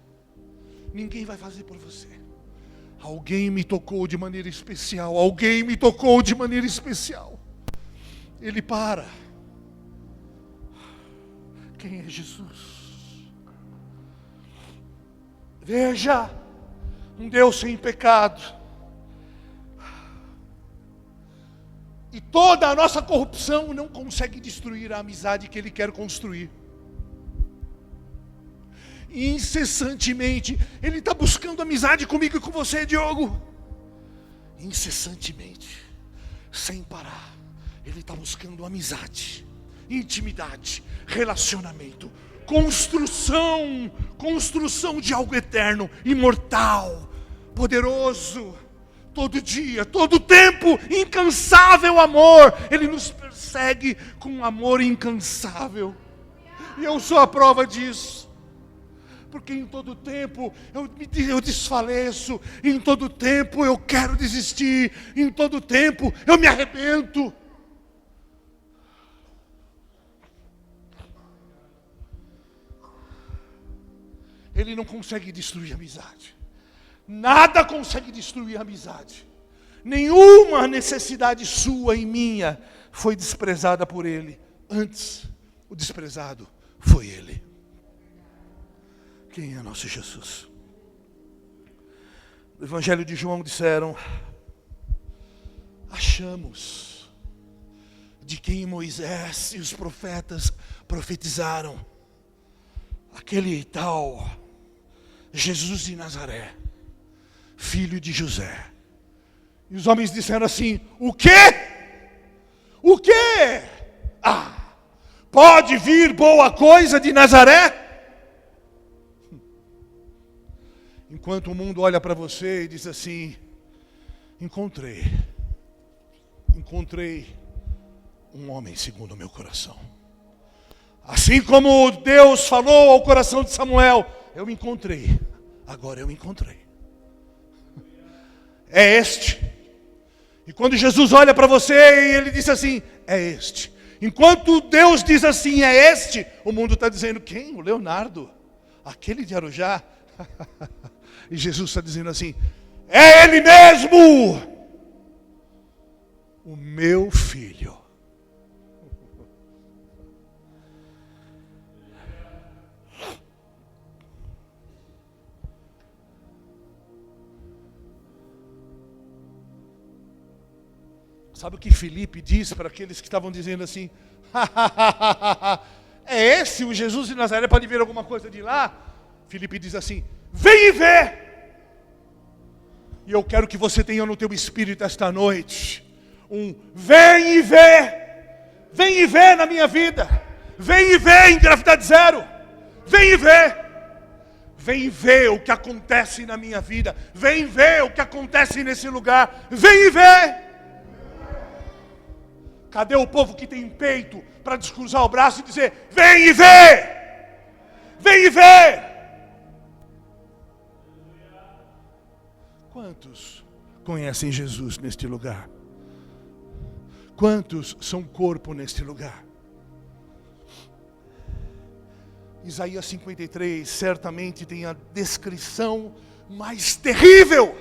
Ninguém vai fazer por você. Alguém me tocou de maneira especial. Alguém me tocou de maneira especial. Ele para. Quem é Jesus? Veja, um Deus sem pecado. E toda a nossa corrupção não consegue destruir a amizade que Ele quer construir. Incessantemente, Ele está buscando amizade comigo e com você, Diogo. Incessantemente, sem parar, Ele está buscando amizade, intimidade, relacionamento, construção de algo eterno, imortal, poderoso. Todo dia, todo tempo, incansável amor. Ele nos persegue com um amor incansável. E eu sou a prova disso. Porque em todo tempo eu desfaleço. Em todo tempo eu quero desistir. Em todo tempo eu me arrebento. Ele não consegue destruir a amizade. Nada consegue destruir a amizade. Nenhuma necessidade sua e minha foi desprezada por Ele. Antes, o desprezado foi Ele. Quem é nosso Jesus? No Evangelho de João disseram: achamos de quem Moisés e os profetas profetizaram, aquele tal Jesus de Nazaré, filho de José. E os homens disseram assim: o quê? O quê? Pode vir boa coisa de Nazaré? Enquanto o mundo olha para você e diz assim: encontrei um homem segundo o meu coração. Assim como Deus falou ao coração de Samuel, eu encontrei. Agora eu encontrei. É este. E quando Jesus olha para você e ele diz assim: é este. Enquanto Deus diz assim: é este, o mundo está dizendo: quem? O Leonardo, aquele de Arujá. E Jesus está dizendo assim: é Ele mesmo, o meu filho. Sabe o que Filipe disse para aqueles que estavam dizendo assim: é esse o Jesus de Nazaré, pode ver alguma coisa de lá? Filipe diz assim: vem e vê. E eu quero que você tenha no teu espírito esta noite vem e vê. Vem e vê na minha vida. Vem e vê em Gravidade Zero. Vem e vê. Vem e vê o que acontece na minha vida. Vem e vê o que acontece nesse lugar. Vem e vê. Cadê o povo que tem peito para descruzar o braço e dizer: vem e vê! Vem e vê! Quantos conhecem Jesus neste lugar? Quantos são corpo neste lugar? Isaías 53 certamente tem a descrição mais terrível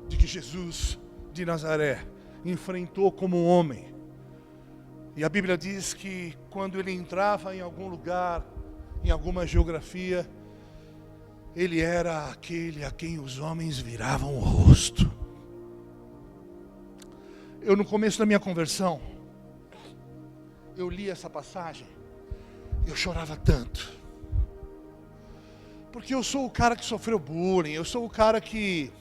de que Jesus de Nazaré enfrentou como homem. E a Bíblia diz que quando ele entrava em algum lugar, em alguma geografia, ele era aquele a quem os homens viravam o rosto. Eu, no começo da minha conversão, eu li essa passagem, eu chorava tanto. Porque eu sou o cara que sofreu bullying, eu sou o cara que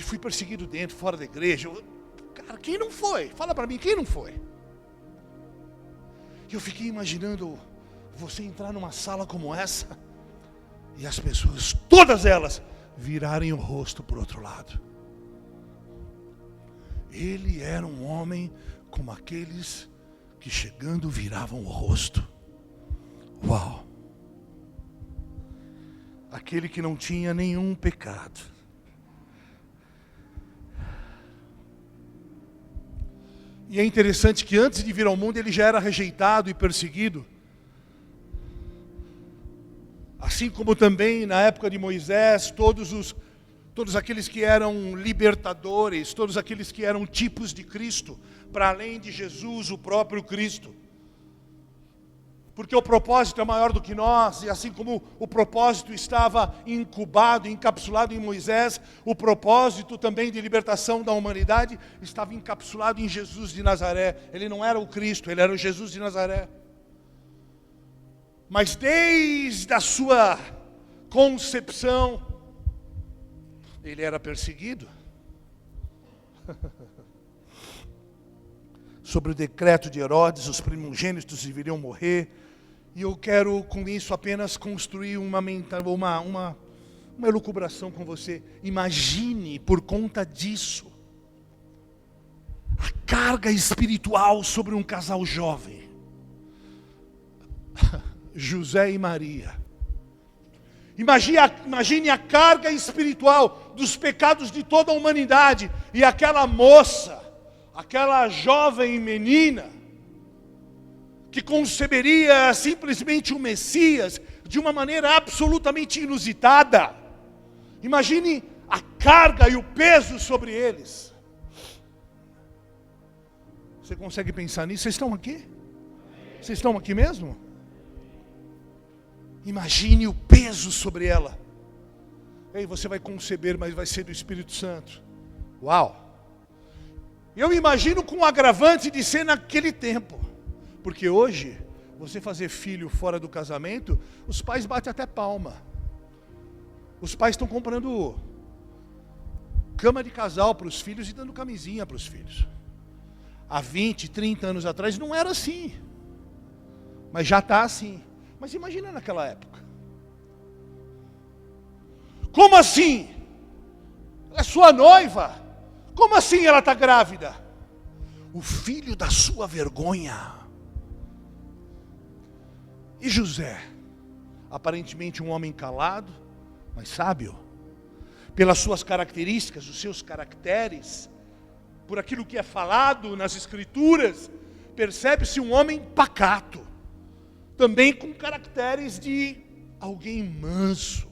fui perseguido dentro, fora da igreja. Cara, quem não foi? Fala pra mim, quem não foi? Eu fiquei imaginando você entrar numa sala como essa e as pessoas, todas elas, virarem o rosto para o outro lado. Ele era um homem como aqueles que chegando viravam o rosto. Uau! Aquele que não tinha nenhum pecado. E é interessante que antes de vir ao mundo ele já era rejeitado e perseguido. Assim como também na época de Moisés, todos aqueles que eram libertadores, todos aqueles que eram tipos de Cristo, para além de Jesus, o próprio Cristo. Porque o propósito é maior do que nós, e assim como o propósito estava incubado, encapsulado em Moisés, o propósito também de libertação da humanidade estava encapsulado em Jesus de Nazaré. Ele não era o Cristo, ele era o Jesus de Nazaré. Mas desde a sua concepção, ele era perseguido. Sobre o decreto de Herodes, os primogênitos deveriam morrer. E eu quero com isso apenas construir uma elucubração com você. Imagine por conta disso a carga espiritual sobre um casal jovem. José e Maria. Imagine a carga espiritual dos pecados de toda a humanidade. E aquela moça, aquela jovem menina, que conceberia simplesmente o Messias de uma maneira absolutamente inusitada. Imagine a carga e o peso sobre eles. Você consegue pensar nisso? Vocês estão aqui? Vocês estão aqui mesmo? Imagine o peso sobre ela. Ei, você vai conceber, mas vai ser do Espírito Santo. Uau! Eu imagino com o agravante de ser naquele tempo. Porque hoje, você fazer filho fora do casamento, os pais batem até palma. Os pais estão comprando cama de casal para os filhos e dando camisinha para os filhos. Há 20, 30 anos atrás não era assim. Mas já está assim. Mas imagina naquela época. Como assim? Ela é sua noiva. Como assim ela está grávida? O filho da sua vergonha. E José, aparentemente um homem calado, mas sábio, pelas suas características, os seus caracteres, por aquilo que é falado nas Escrituras, percebe-se um homem pacato, também com caracteres de alguém manso,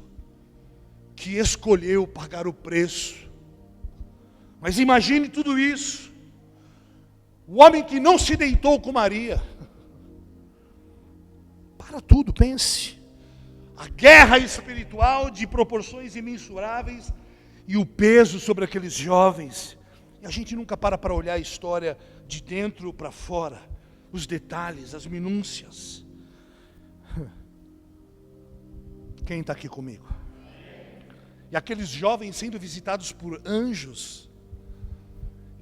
que escolheu pagar o preço. Mas imagine tudo isso, o homem que não se deitou com Maria. Para tudo, pense. A guerra espiritual de proporções imensuráveis e o peso sobre aqueles jovens. E a gente nunca para olhar a história de dentro para fora, os detalhes, as minúcias. Quem está aqui comigo? E aqueles jovens sendo visitados por anjos.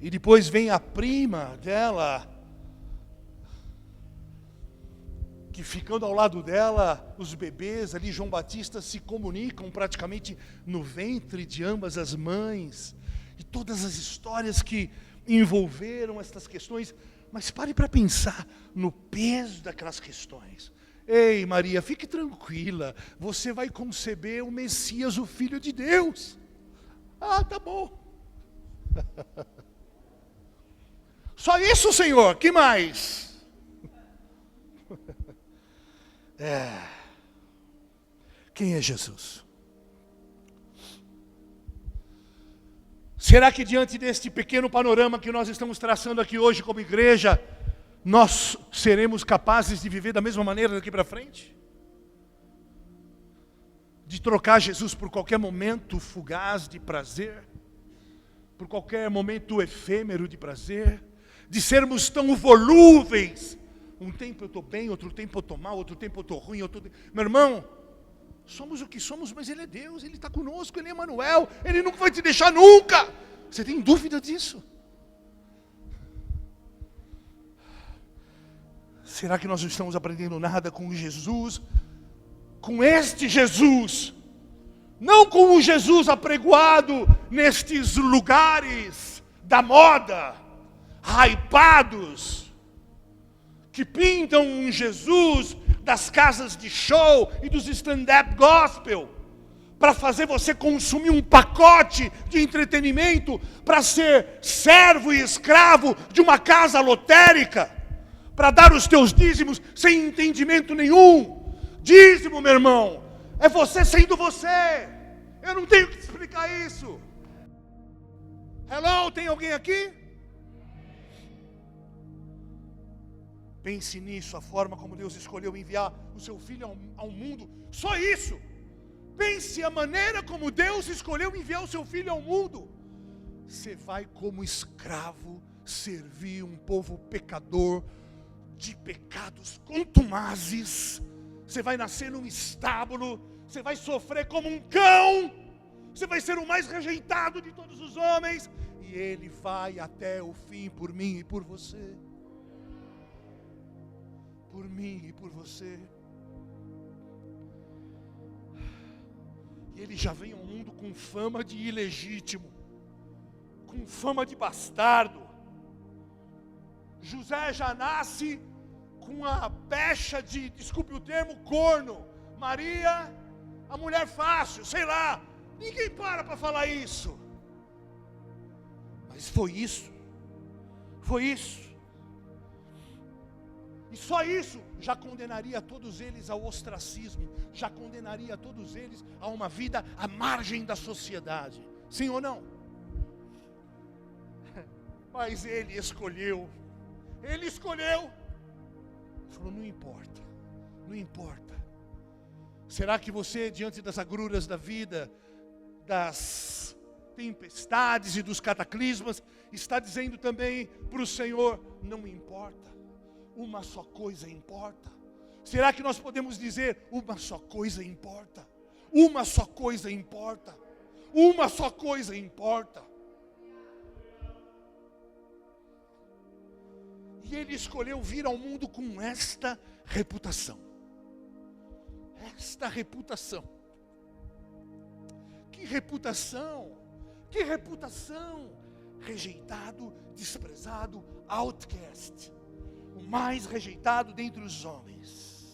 E depois vem a prima dela, que ficando ao lado dela, os bebês ali, João Batista, se comunicam praticamente no ventre de ambas as mães. E todas as histórias que envolveram estas questões. Mas pare para pensar no peso daquelas questões. Ei, Maria, fique tranquila, você vai conceber o Messias, o Filho de Deus. Ah, tá bom. Só isso, Senhor, que mais? Quem é Jesus? Será que diante deste pequeno panorama que nós estamos traçando aqui hoje como igreja, nós seremos capazes de viver da mesma maneira daqui para frente? De trocar Jesus por qualquer momento fugaz de prazer? Por qualquer momento efêmero de prazer? De sermos tão volúveis? Um tempo eu estou bem, outro tempo eu estou mal, outro tempo eu estou ruim, Meu irmão, somos o que somos, mas Ele é Deus, Ele está conosco, Ele é Emmanuel, Ele nunca vai te deixar nunca. Você tem dúvida disso? Será que nós não estamos aprendendo nada com Jesus? Com este Jesus? Não com o Jesus apregoado nestes lugares da moda, hypados, que pintam um Jesus das casas de show e dos stand-up gospel, para fazer você consumir um pacote de entretenimento, para ser servo e escravo de uma casa lotérica, para dar os teus dízimos sem entendimento nenhum. Dízimo, meu irmão, é você sendo você. Eu não tenho que te explicar isso. Hello, tem alguém aqui? Pense nisso, a forma como Deus escolheu enviar o seu Filho ao mundo. Só isso. Pense a maneira como Deus escolheu enviar o seu Filho ao mundo. Você vai como escravo servir um povo pecador, de pecados contumazes. Você vai nascer num estábulo. Você vai sofrer como um cão. Você vai ser o mais rejeitado de todos os homens. E Ele vai até o fim por mim e por você. Por mim e por você. E Ele já vem ao mundo com fama de ilegítimo, com fama de bastardo. José já nasce com a pecha de, desculpe o termo, corno. Maria, a mulher fácil, sei lá. Ninguém para falar isso. Mas foi isso. Foi isso. E só isso já condenaria todos eles ao ostracismo, já condenaria todos eles a uma vida à margem da sociedade. Sim ou não? Mas Ele escolheu. Ele escolheu. Ele falou, não importa, não importa. Será que você, diante das agruras da vida, das tempestades e dos cataclismas, está dizendo também para o Senhor, não importa. Uma só coisa importa. Será que nós podemos dizer, uma só coisa importa? Uma só coisa importa. Uma só coisa importa. E Ele escolheu vir ao mundo com esta reputação. Esta reputação. Que reputação? Que reputação? Rejeitado, desprezado, outcast. O mais rejeitado dentre os homens.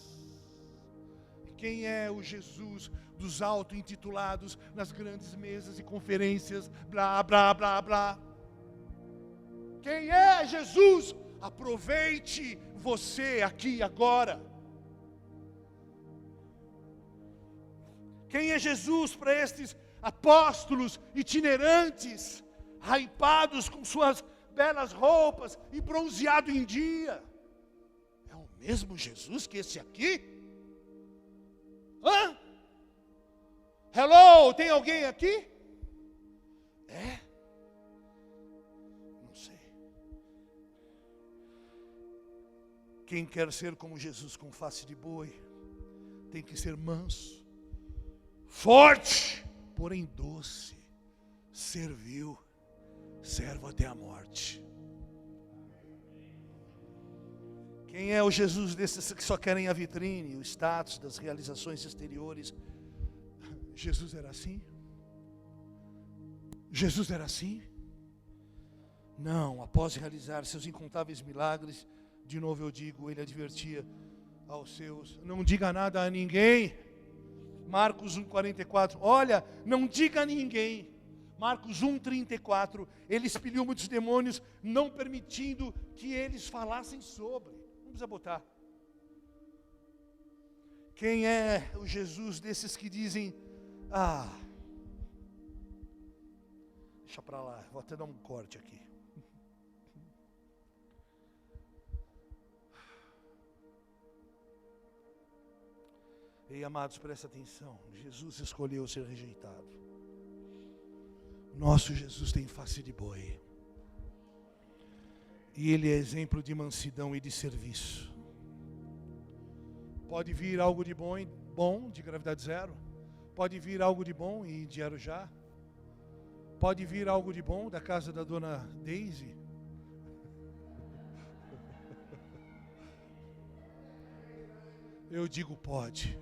E quem é o Jesus dos auto-intitulados nas grandes mesas e conferências, blá, blá, blá, blá? Quem é Jesus? Aproveite você aqui e agora. Quem é Jesus para estes apóstolos itinerantes, hypados com suas belas roupas e bronzeado em dia? É o mesmo Jesus que esse aqui? Hã? Hello, tem alguém aqui? É? Não sei. Quem quer ser como Jesus com face de boi, tem que ser manso, forte, porém doce, servil, servo até a morte. Quem é o Jesus desses que só querem a vitrine, o status das realizações exteriores? Jesus era assim? Jesus era assim? Não, após realizar seus incontáveis milagres, de novo eu digo, Ele advertia, aos seus: não diga nada a ninguém. Marcos 1,44. Olha, não diga a ninguém. Marcos 1,34. Ele expeliu muitos demônios, não permitindo que eles falassem sobre. Não precisa botar. Quem é o Jesus desses que dizem: deixa pra lá, vou até dar um corte aqui. Ei, amados, presta atenção. Jesus escolheu ser rejeitado. Nosso Jesus tem face de boi. E Ele é exemplo de mansidão e de serviço. Pode vir algo de bom de gravidade zero. Pode vir algo de bom e de Arujá. Pode vir algo de bom da casa da dona Daisy. Eu digo pode.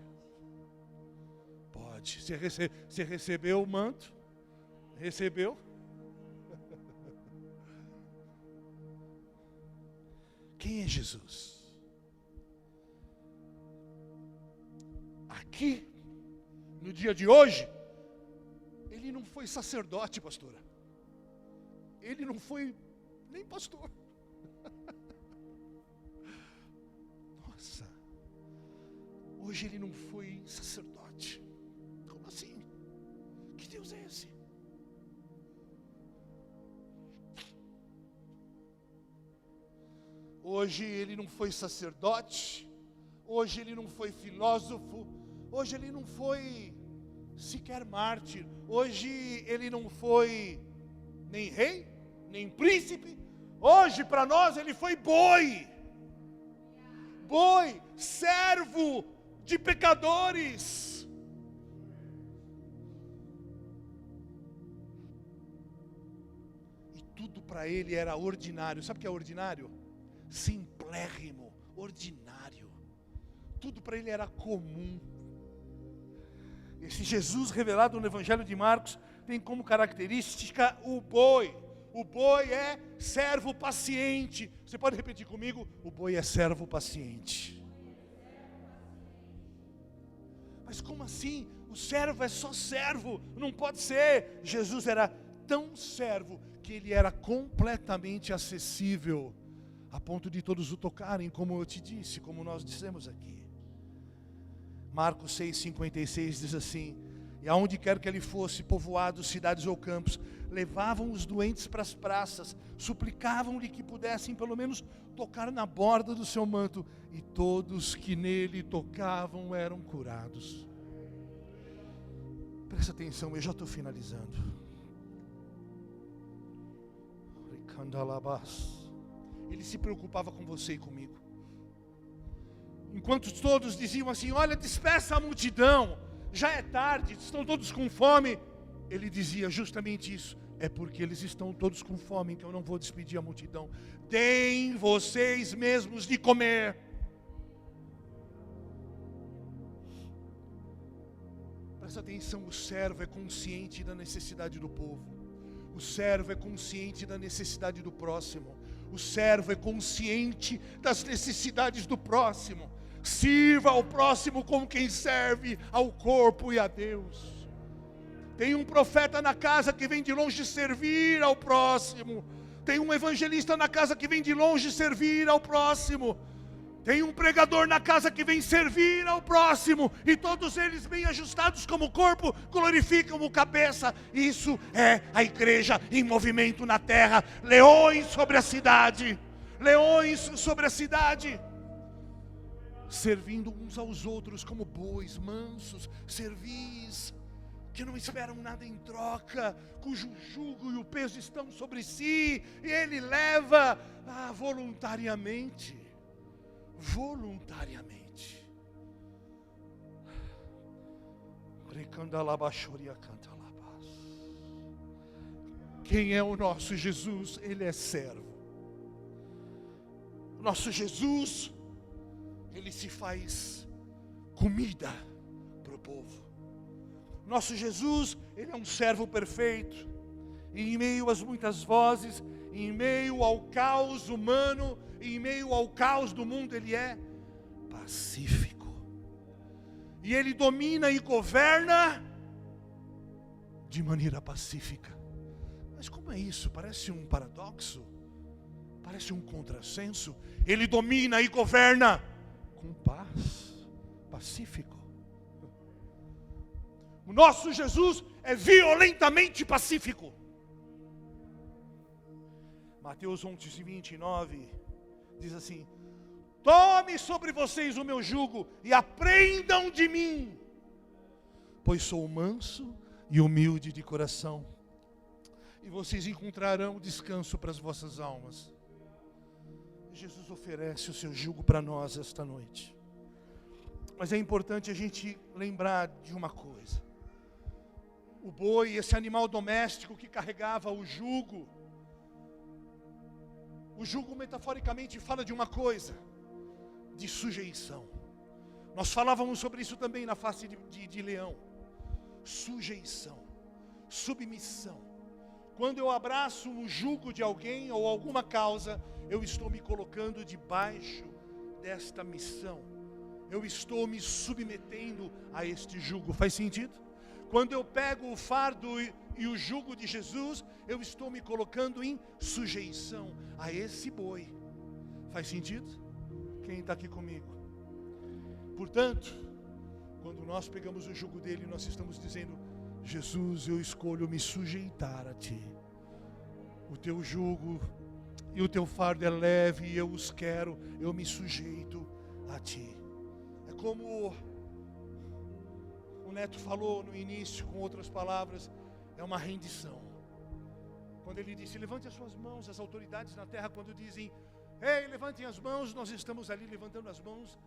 Pode. Você recebeu o manto? Recebeu? Quem é Jesus? Aqui, no dia de hoje, ele não foi sacerdote, pastora. Ele não foi nem pastor. Nossa. Hoje ele não foi sacerdote. Como assim? Que Deus é esse? Hoje ele não foi sacerdote. Hoje ele não foi filósofo. Hoje ele não foi sequer mártir. Hoje ele não foi nem rei, nem príncipe. Hoje para nós ele foi boi. Boi, servo de pecadores. E tudo para ele era ordinário. Sabe o que é ordinário? Simplérrimo, ordinário. Tudo para ele era comum. Esse Jesus revelado no Evangelho de Marcos tem como característica o boi. O boi é servo paciente. Você pode repetir comigo? O boi é servo paciente. Mas como assim? O servo é só servo? Não pode ser. Jesus era tão servo que ele era completamente acessível, a ponto de todos o tocarem, como eu te disse, como nós dissemos aqui. Marcos 6,56 diz assim: e aonde quer que ele fosse, povoados, cidades ou campos, levavam os doentes para as praças, suplicavam-lhe que pudessem pelo menos tocar na borda do seu manto, e todos que nele tocavam eram curados. Presta atenção, eu já estou finalizando. Ele se preocupava com você e comigo. Enquanto todos diziam assim: olha, despeça a multidão, já é tarde, estão todos com fome. Ele dizia justamente isso: é porque eles estão todos com fome que eu não vou despedir a multidão. Deem vocês mesmos de comer. Presta atenção, o servo é consciente da necessidade do povo. O servo é consciente da necessidade do próximo. O servo é consciente das necessidades do próximo. Sirva ao próximo como quem serve ao corpo e a Deus. Tem um profeta na casa que vem de longe servir ao próximo. Tem um evangelista na casa que vem de longe servir ao próximo. Tem um pregador na casa que vem servir ao próximo. E todos eles bem ajustados como corpo glorificam o cabeça. Isso é a igreja em movimento na terra. Leões sobre a cidade. Leões sobre a cidade. Servindo uns aos outros como bois mansos, servis, que não esperam nada em troca, cujo jugo e o peso estão sobre si, e ele leva voluntariamente. Voluntariamente. Quem é o nosso Jesus? Ele é servo. O nosso Jesus, ele se faz comida para o povo. Nosso Jesus, ele é um servo perfeito. E em meio às muitas vozes, em meio ao caos humano, em meio ao caos do mundo, ele é pacífico. E Ele domina e governa de maneira pacífica. Mas como é isso? Parece um paradoxo. Parece um contrassenso. Ele domina e governa com paz, pacífico. O nosso Jesus é violentamente pacífico. Mateus 11:29 diz assim: tome sobre vocês o meu jugo e aprendam de mim, pois sou manso e humilde de coração, e vocês encontrarão descanso para as vossas almas. Jesus oferece o seu jugo para nós esta noite. Mas é importante a gente lembrar de uma coisa. O boi, esse animal doméstico que carregava o jugo metaforicamente fala de uma coisa, de sujeição. Nós falávamos sobre isso também na face de Leão. Sujeição, submissão. Quando eu abraço o jugo de alguém ou alguma causa, eu estou me colocando debaixo desta missão. Eu estou me submetendo a este jugo. Faz sentido? Quando eu pego o fardo e o jugo de Jesus, eu estou me colocando em sujeição a esse boi. Faz sentido? Quem está aqui comigo? Portanto, quando nós pegamos o jugo dele, nós estamos dizendo: Jesus, eu escolho me sujeitar a Ti. O Teu jugo e o Teu fardo é leve e eu os quero, eu me sujeito a Ti. É como o Neto falou no início, com outras palavras, é uma rendição. Quando ele disse: levante as suas mãos, as autoridades na terra, quando dizem: ei, levantem as mãos, nós estamos ali levantando as mãos,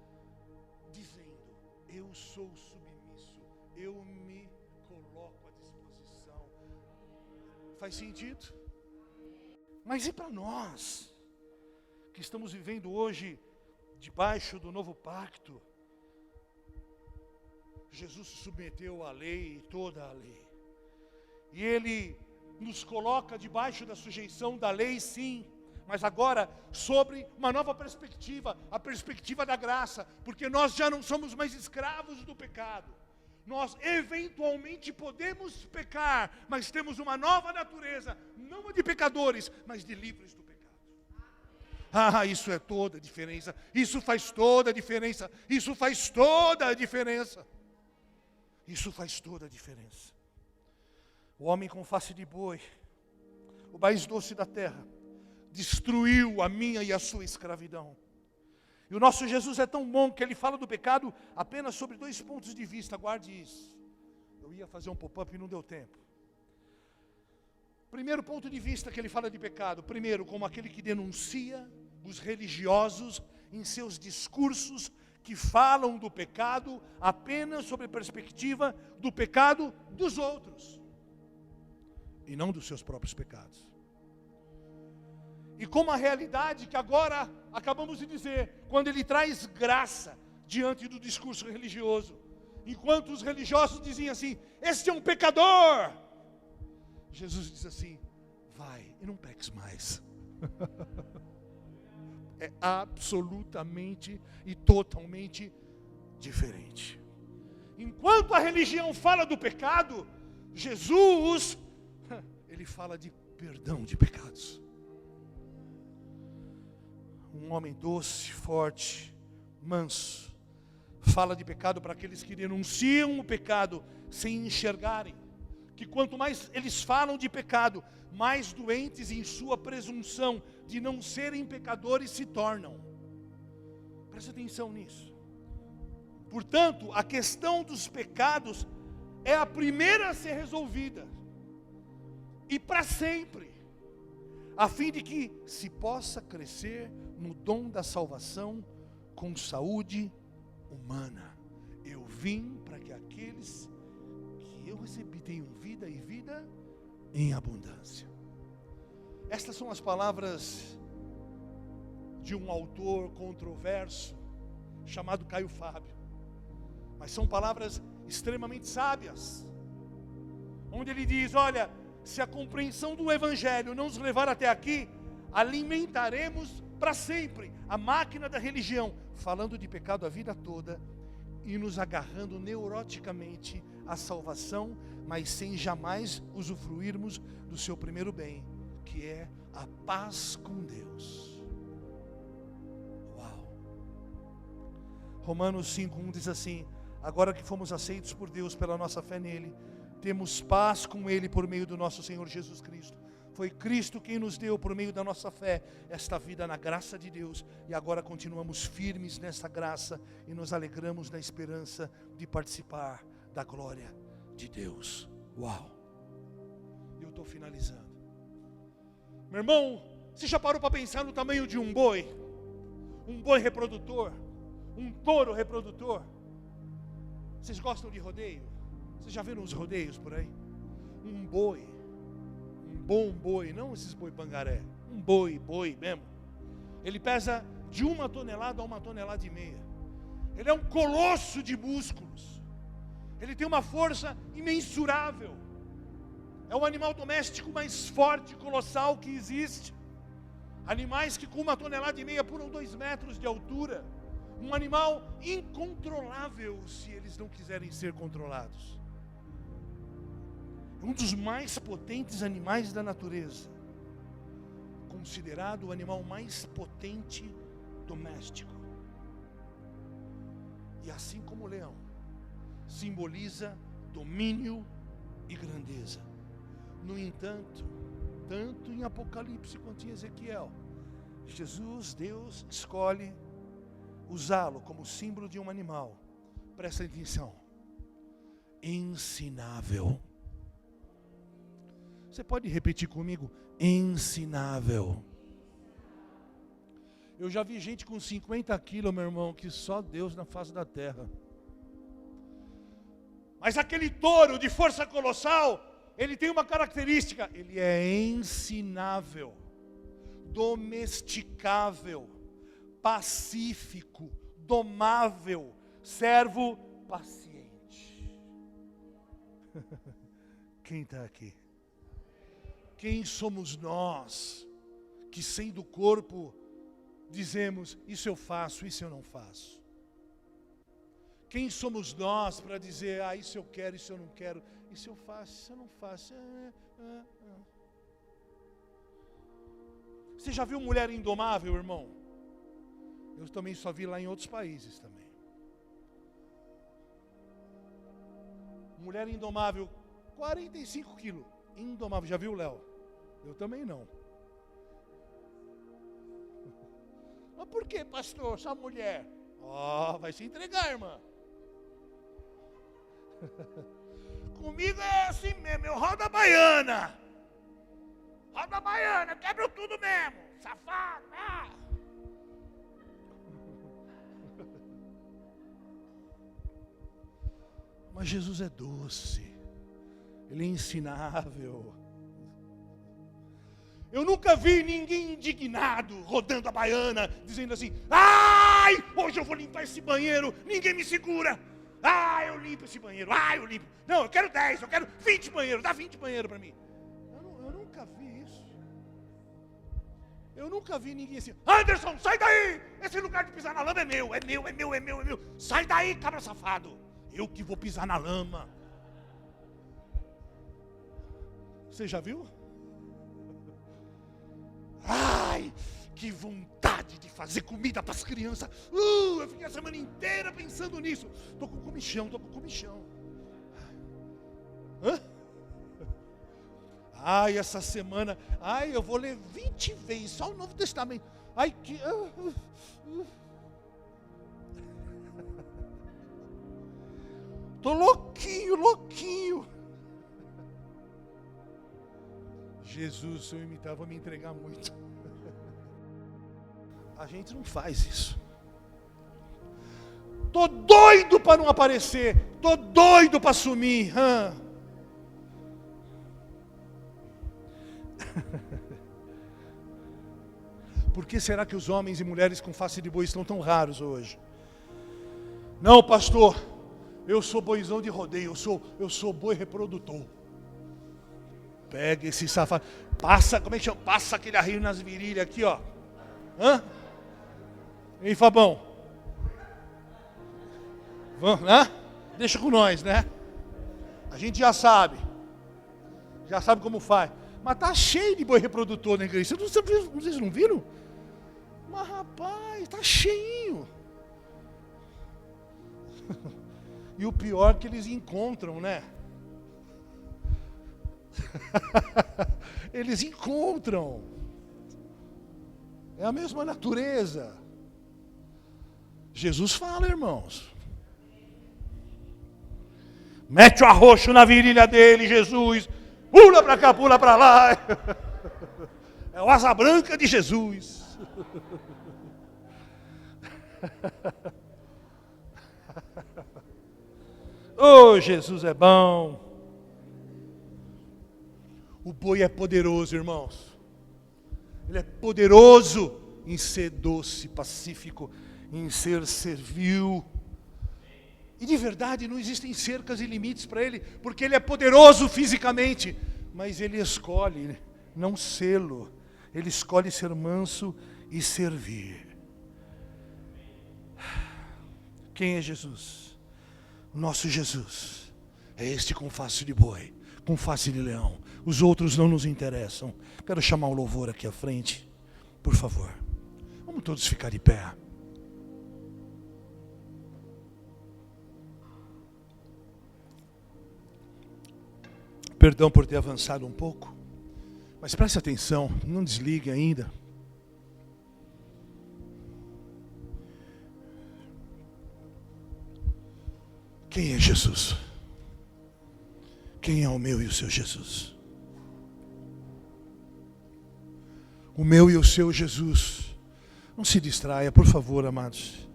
dizendo: eu sou submisso, eu me coloco à disposição. Faz sentido? Mas e para nós, que estamos vivendo hoje debaixo do novo pacto? Jesus se submeteu à lei, toda a lei. E Ele nos coloca debaixo da sujeição da lei, sim. Mas agora, sobre uma nova perspectiva, a perspectiva da graça. Porque nós já não somos mais escravos do pecado. Nós eventualmente podemos pecar, mas temos uma nova natureza, não de pecadores, mas de livres do pecado. Ah, isso é toda a diferença. Isso faz toda a diferença. Isso faz toda a diferença. Isso faz toda a diferença. O homem com face de boi, o mais doce da terra, destruiu a minha e a sua escravidão. E o nosso Jesus é tão bom que Ele fala do pecado apenas sobre 2 pontos de vista. Guarde isso. Eu ia fazer um pop-up e não deu tempo. Primeiro ponto de vista que Ele fala de pecado. Primeiro, como aquele que denuncia os religiosos em seus discursos que falam do pecado apenas sob a perspectiva do pecado dos outros e não dos seus próprios pecados. E como a realidade que agora acabamos de dizer, quando ele traz graça diante do discurso religioso, enquanto os religiosos diziam assim: este é um pecador, Jesus diz assim: vai e não peques mais. É absolutamente e totalmente diferente. Enquanto a religião fala do pecado, Jesus, Ele fala de perdão de pecados. Um homem doce, forte, manso, fala de pecado para aqueles que denunciam o pecado sem enxergarem. Que quanto mais eles falam de pecado, mais doentes em sua presunção de não serem pecadores se tornam. Presta atenção nisso. Portanto, a questão dos pecados é a primeira a ser resolvida. E para sempre. A fim de que se possa crescer no dom da salvação com saúde humana. Eu vim para que aqueles que eu recebi tenham vida e vida em abundância. Estas são as palavras de um autor controverso chamado Caio Fábio. Mas são palavras extremamente sábias. Onde ele diz: olha, se a compreensão do Evangelho não nos levar até aqui, alimentaremos para sempre a máquina da religião, falando de pecado a vida toda e nos agarrando neuroticamente à salvação, mas sem jamais usufruirmos do seu primeiro bem, que é a paz com Deus. Uau! Romanos 5:1 diz assim: agora que fomos aceitos por Deus pela nossa fé nele, temos paz com ele por meio do nosso Senhor Jesus Cristo. Foi Cristo quem nos deu, por meio da nossa fé, esta vida na graça de Deus. E agora continuamos firmes nessa graça e nos alegramos na esperança de participar da glória de Deus. Uau! Eu estou finalizando. Meu irmão, você já parou para pensar no tamanho de um boi? Um boi reprodutor? Um touro reprodutor? Vocês gostam de rodeio? Vocês já viram os rodeios por aí? Um boi, um bom boi, não esses boi pangaré, um boi mesmo. Ele pesa de 1 tonelada a 1,5 toneladas. Ele é um colosso de músculos. Ele tem uma força imensurável. É o animal doméstico mais forte e colossal que existe. Animais que com 1,5 toneladas pulam 2 metros de altura. Um animal incontrolável se eles não quiserem ser controlados. É um dos mais potentes animais da natureza. Considerado o animal mais potente doméstico. E assim como o leão, simboliza domínio e grandeza. No entanto, tanto em Apocalipse quanto em Ezequiel, Jesus, Deus, escolhe usá-lo como símbolo de um animal. Presta atenção. Ensinável. Você pode repetir comigo? Ensinável. Eu já vi gente com 50 quilos, meu irmão, que só Deus na face da terra. Mas aquele touro de força colossal, ele tem uma característica: ele é ensinável, domesticável, pacífico, domável, servo paciente. Quem está aqui? Quem somos nós que, sendo corpo, dizemos: isso eu faço, isso eu não faço? Quem somos nós para dizer: isso eu quero, isso eu não quero, isso eu faço, isso eu não faço? Você já viu mulher indomável, irmão? Eu também só vi lá em outros países também. Mulher indomável, 45 quilos, indomável. Já viu, Léo? Eu também não. Mas por que, pastor, essa mulher? Vai se entregar, irmã. Comigo é assim mesmo, eu rodo a baiana. Roda a baiana, quebro tudo mesmo. Safado. Mas Jesus é doce. Ele é ensinável. Eu nunca vi ninguém indignado, rodando a baiana, dizendo assim: ai, hoje eu vou limpar esse banheiro, ninguém me segura. Eu limpo esse banheiro, eu limpo. Não, eu quero 10, eu quero 20 banheiros, dá 20 banheiros para mim. Eu nunca vi isso. Eu nunca vi ninguém assim: Anderson, sai daí, esse lugar de pisar na lama é meu. Sai daí, cabra safado, eu que vou pisar na lama. Você já viu? Ai, que vontade de fazer comida para as crianças. Eu fiquei a semana inteira pensando nisso. Estou com comichão. Essa semana, eu vou ler 20 vezes, só o Novo Testamento. Estou louquinho. Jesus, se eu imitar, vou me entregar muito. A gente não faz isso. Tô doido para não aparecer. Tô doido para sumir. Por que será que os homens e mulheres com face de boi estão tão raros hoje? Não, pastor, eu sou boizão de rodeio, eu sou boi reprodutor. Pega esse safado, passa, como é que chama? Passa aquele arreio nas virilhas aqui, ó. Hein, Fabão? Vamos, né? Deixa com nós, né? A gente já sabe como faz. Mas tá cheio de boi reprodutor na igreja. Vocês não viram? Mas rapaz, tá cheinho. E o pior é que eles encontram, né? Eles encontram. É a mesma natureza. Jesus fala, irmãos. Mete o arroxo na virilha dele, Jesus. Pula para cá, pula para lá. É o asa branca de Jesus. Oh, Jesus é bom. O boi é poderoso, irmãos. Ele é poderoso em ser doce, pacífico, em ser servil. E de verdade não existem cercas e limites para ele, porque ele é poderoso fisicamente, mas ele escolhe não sê-lo. Ele escolhe ser manso e servir. Quem é Jesus? O nosso Jesus é este com face de boi, com face de leão. Os outros não nos interessam. Quero chamar o louvor aqui à frente, por favor. Vamos todos ficar de pé. Perdão por ter avançado um pouco, mas preste atenção, não desligue ainda. Quem é Jesus? Quem é o meu e o seu Jesus? O meu e o seu Jesus. Não se distraia, por favor, amados.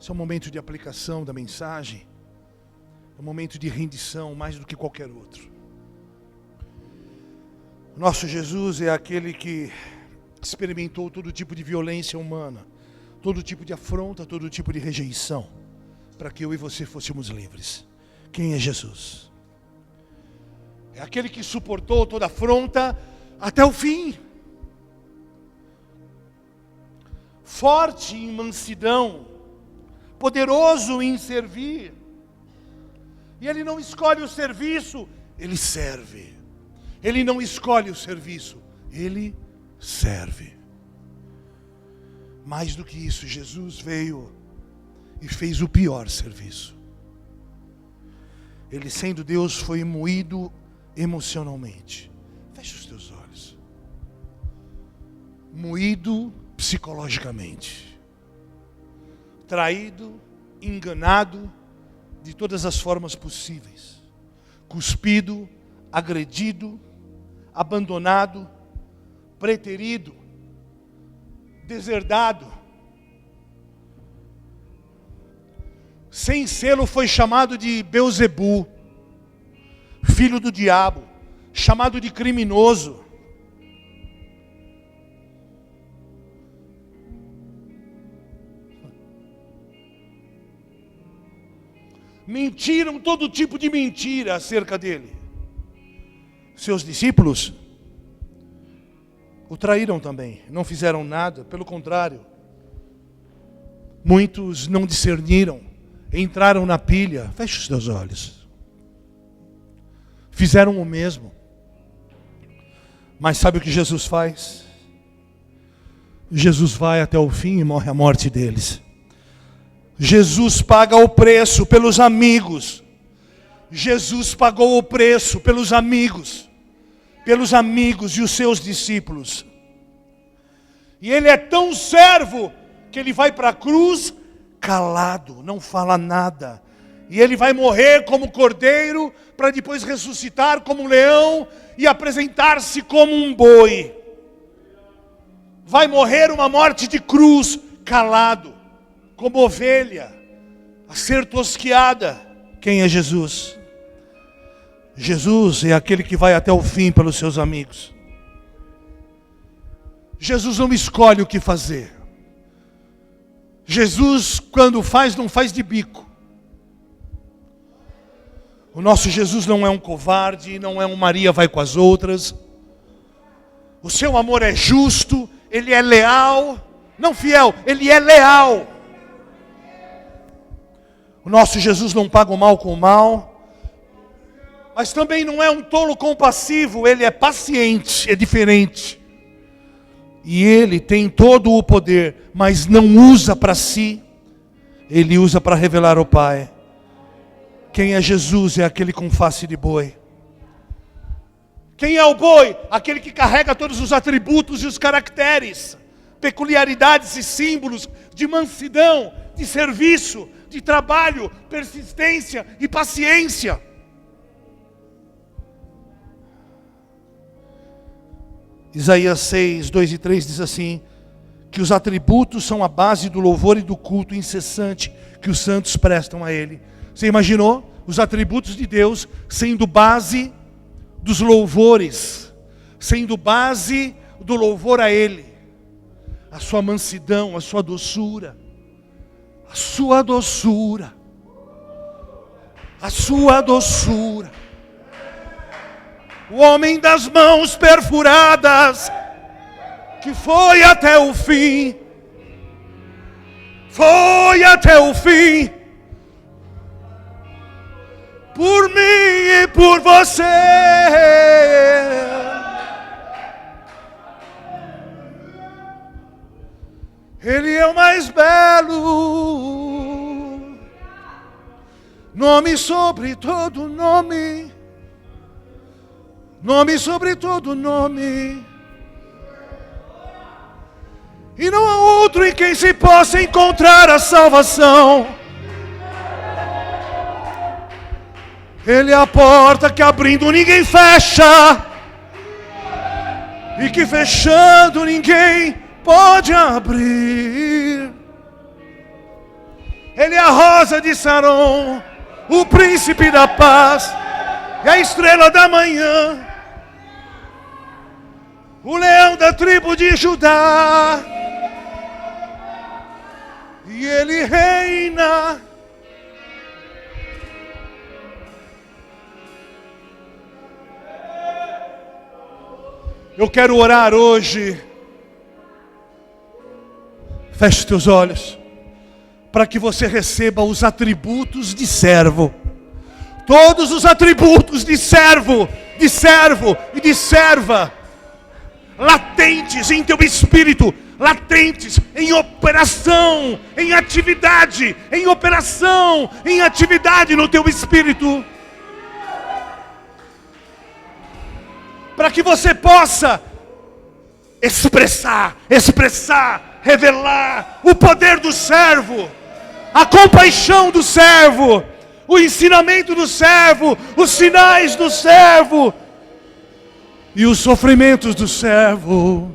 Esse é um momento de aplicação da mensagem. É um momento de rendição, mais do que qualquer outro. Nosso Jesus é aquele que experimentou todo tipo de violência humana, todo tipo de afronta, todo tipo de rejeição, para que eu e você fôssemos livres. Quem é Jesus? É aquele que suportou toda afronta até o fim. Forte em mansidão, poderoso em servir. E ele não escolhe o serviço, ele serve. Ele não escolhe o serviço, ele serve. Mais do que isso, Jesus veio e fez o pior serviço. Ele, sendo Deus, foi moído emocionalmente. Feche os teus olhos. Moído psicologicamente. Traído, enganado de todas as formas possíveis. Cuspido, agredido, abandonado, preterido, deserdado. Sem selo foi chamado de Beuzebu, filho do diabo, chamado de criminoso. Mentiram todo tipo de mentira acerca dele. Seus discípulos o traíram também, não fizeram nada, pelo contrário. Muitos não discerniram, entraram na pilha. Feche os teus olhos. Fizeram o mesmo. Mas sabe o que Jesus faz? Jesus vai até o fim e morre a morte deles. Jesus paga o preço pelos amigos. Jesus pagou o preço pelos amigos e os seus discípulos. E ele é tão servo que ele vai para a cruz calado, não fala nada. E ele vai morrer como cordeiro para depois ressuscitar como um leão e apresentar-se como um boi. Vai morrer uma morte de cruz, calado, como ovelha, a ser tosquiada. Quem é Jesus? Jesus é aquele que vai até o fim pelos seus amigos. Jesus não escolhe o que fazer. Jesus, quando faz, não faz de bico. O nosso Jesus não é um covarde, não é um Maria vai com as outras. O seu amor é justo, ele é leal, não fiel, ele é leal. O nosso Jesus não paga o mal com o mal, mas também não é um tolo compassivo, ele é paciente, é diferente. E ele tem todo o poder, mas não usa para si, ele usa para revelar o Pai. Quem é Jesus é aquele com face de boi. Quem é o boi? Aquele que carrega todos os atributos e os caracteres, peculiaridades e símbolos de mansidão, de serviço, de trabalho, persistência e paciência. Isaías 6, 2 e 3 diz assim, que os atributos são a base do louvor e do culto incessante que os santos prestam a Ele. Você imaginou os atributos de Deus sendo base dos louvores, sendo base do louvor a Ele? A sua mansidão, a sua doçura, a sua doçura, a sua doçura. O homem das mãos perfuradas, que foi até o fim, foi até o fim, por mim e por você. Ele é o mais belo, nome sobre todo nome, nome sobre todo nome. E não há outro em quem se possa encontrar a salvação. Ele é a porta que abrindo ninguém fecha, e que fechando ninguém pode abrir. Ele é a rosa de Saron, o príncipe da paz, e a estrela da manhã, o leão da tribo de Judá. E Ele reina. Eu quero orar hoje. Feche teus olhos, para que você receba os atributos de servo. Todos os atributos de servo e de serva, latentes em teu espírito, latentes em operação, em atividade, em operação, em atividade no teu espírito. Para que você possa expressar, revelar o poder do servo, a compaixão do servo, o ensinamento do servo, os sinais do servo e os sofrimentos do servo.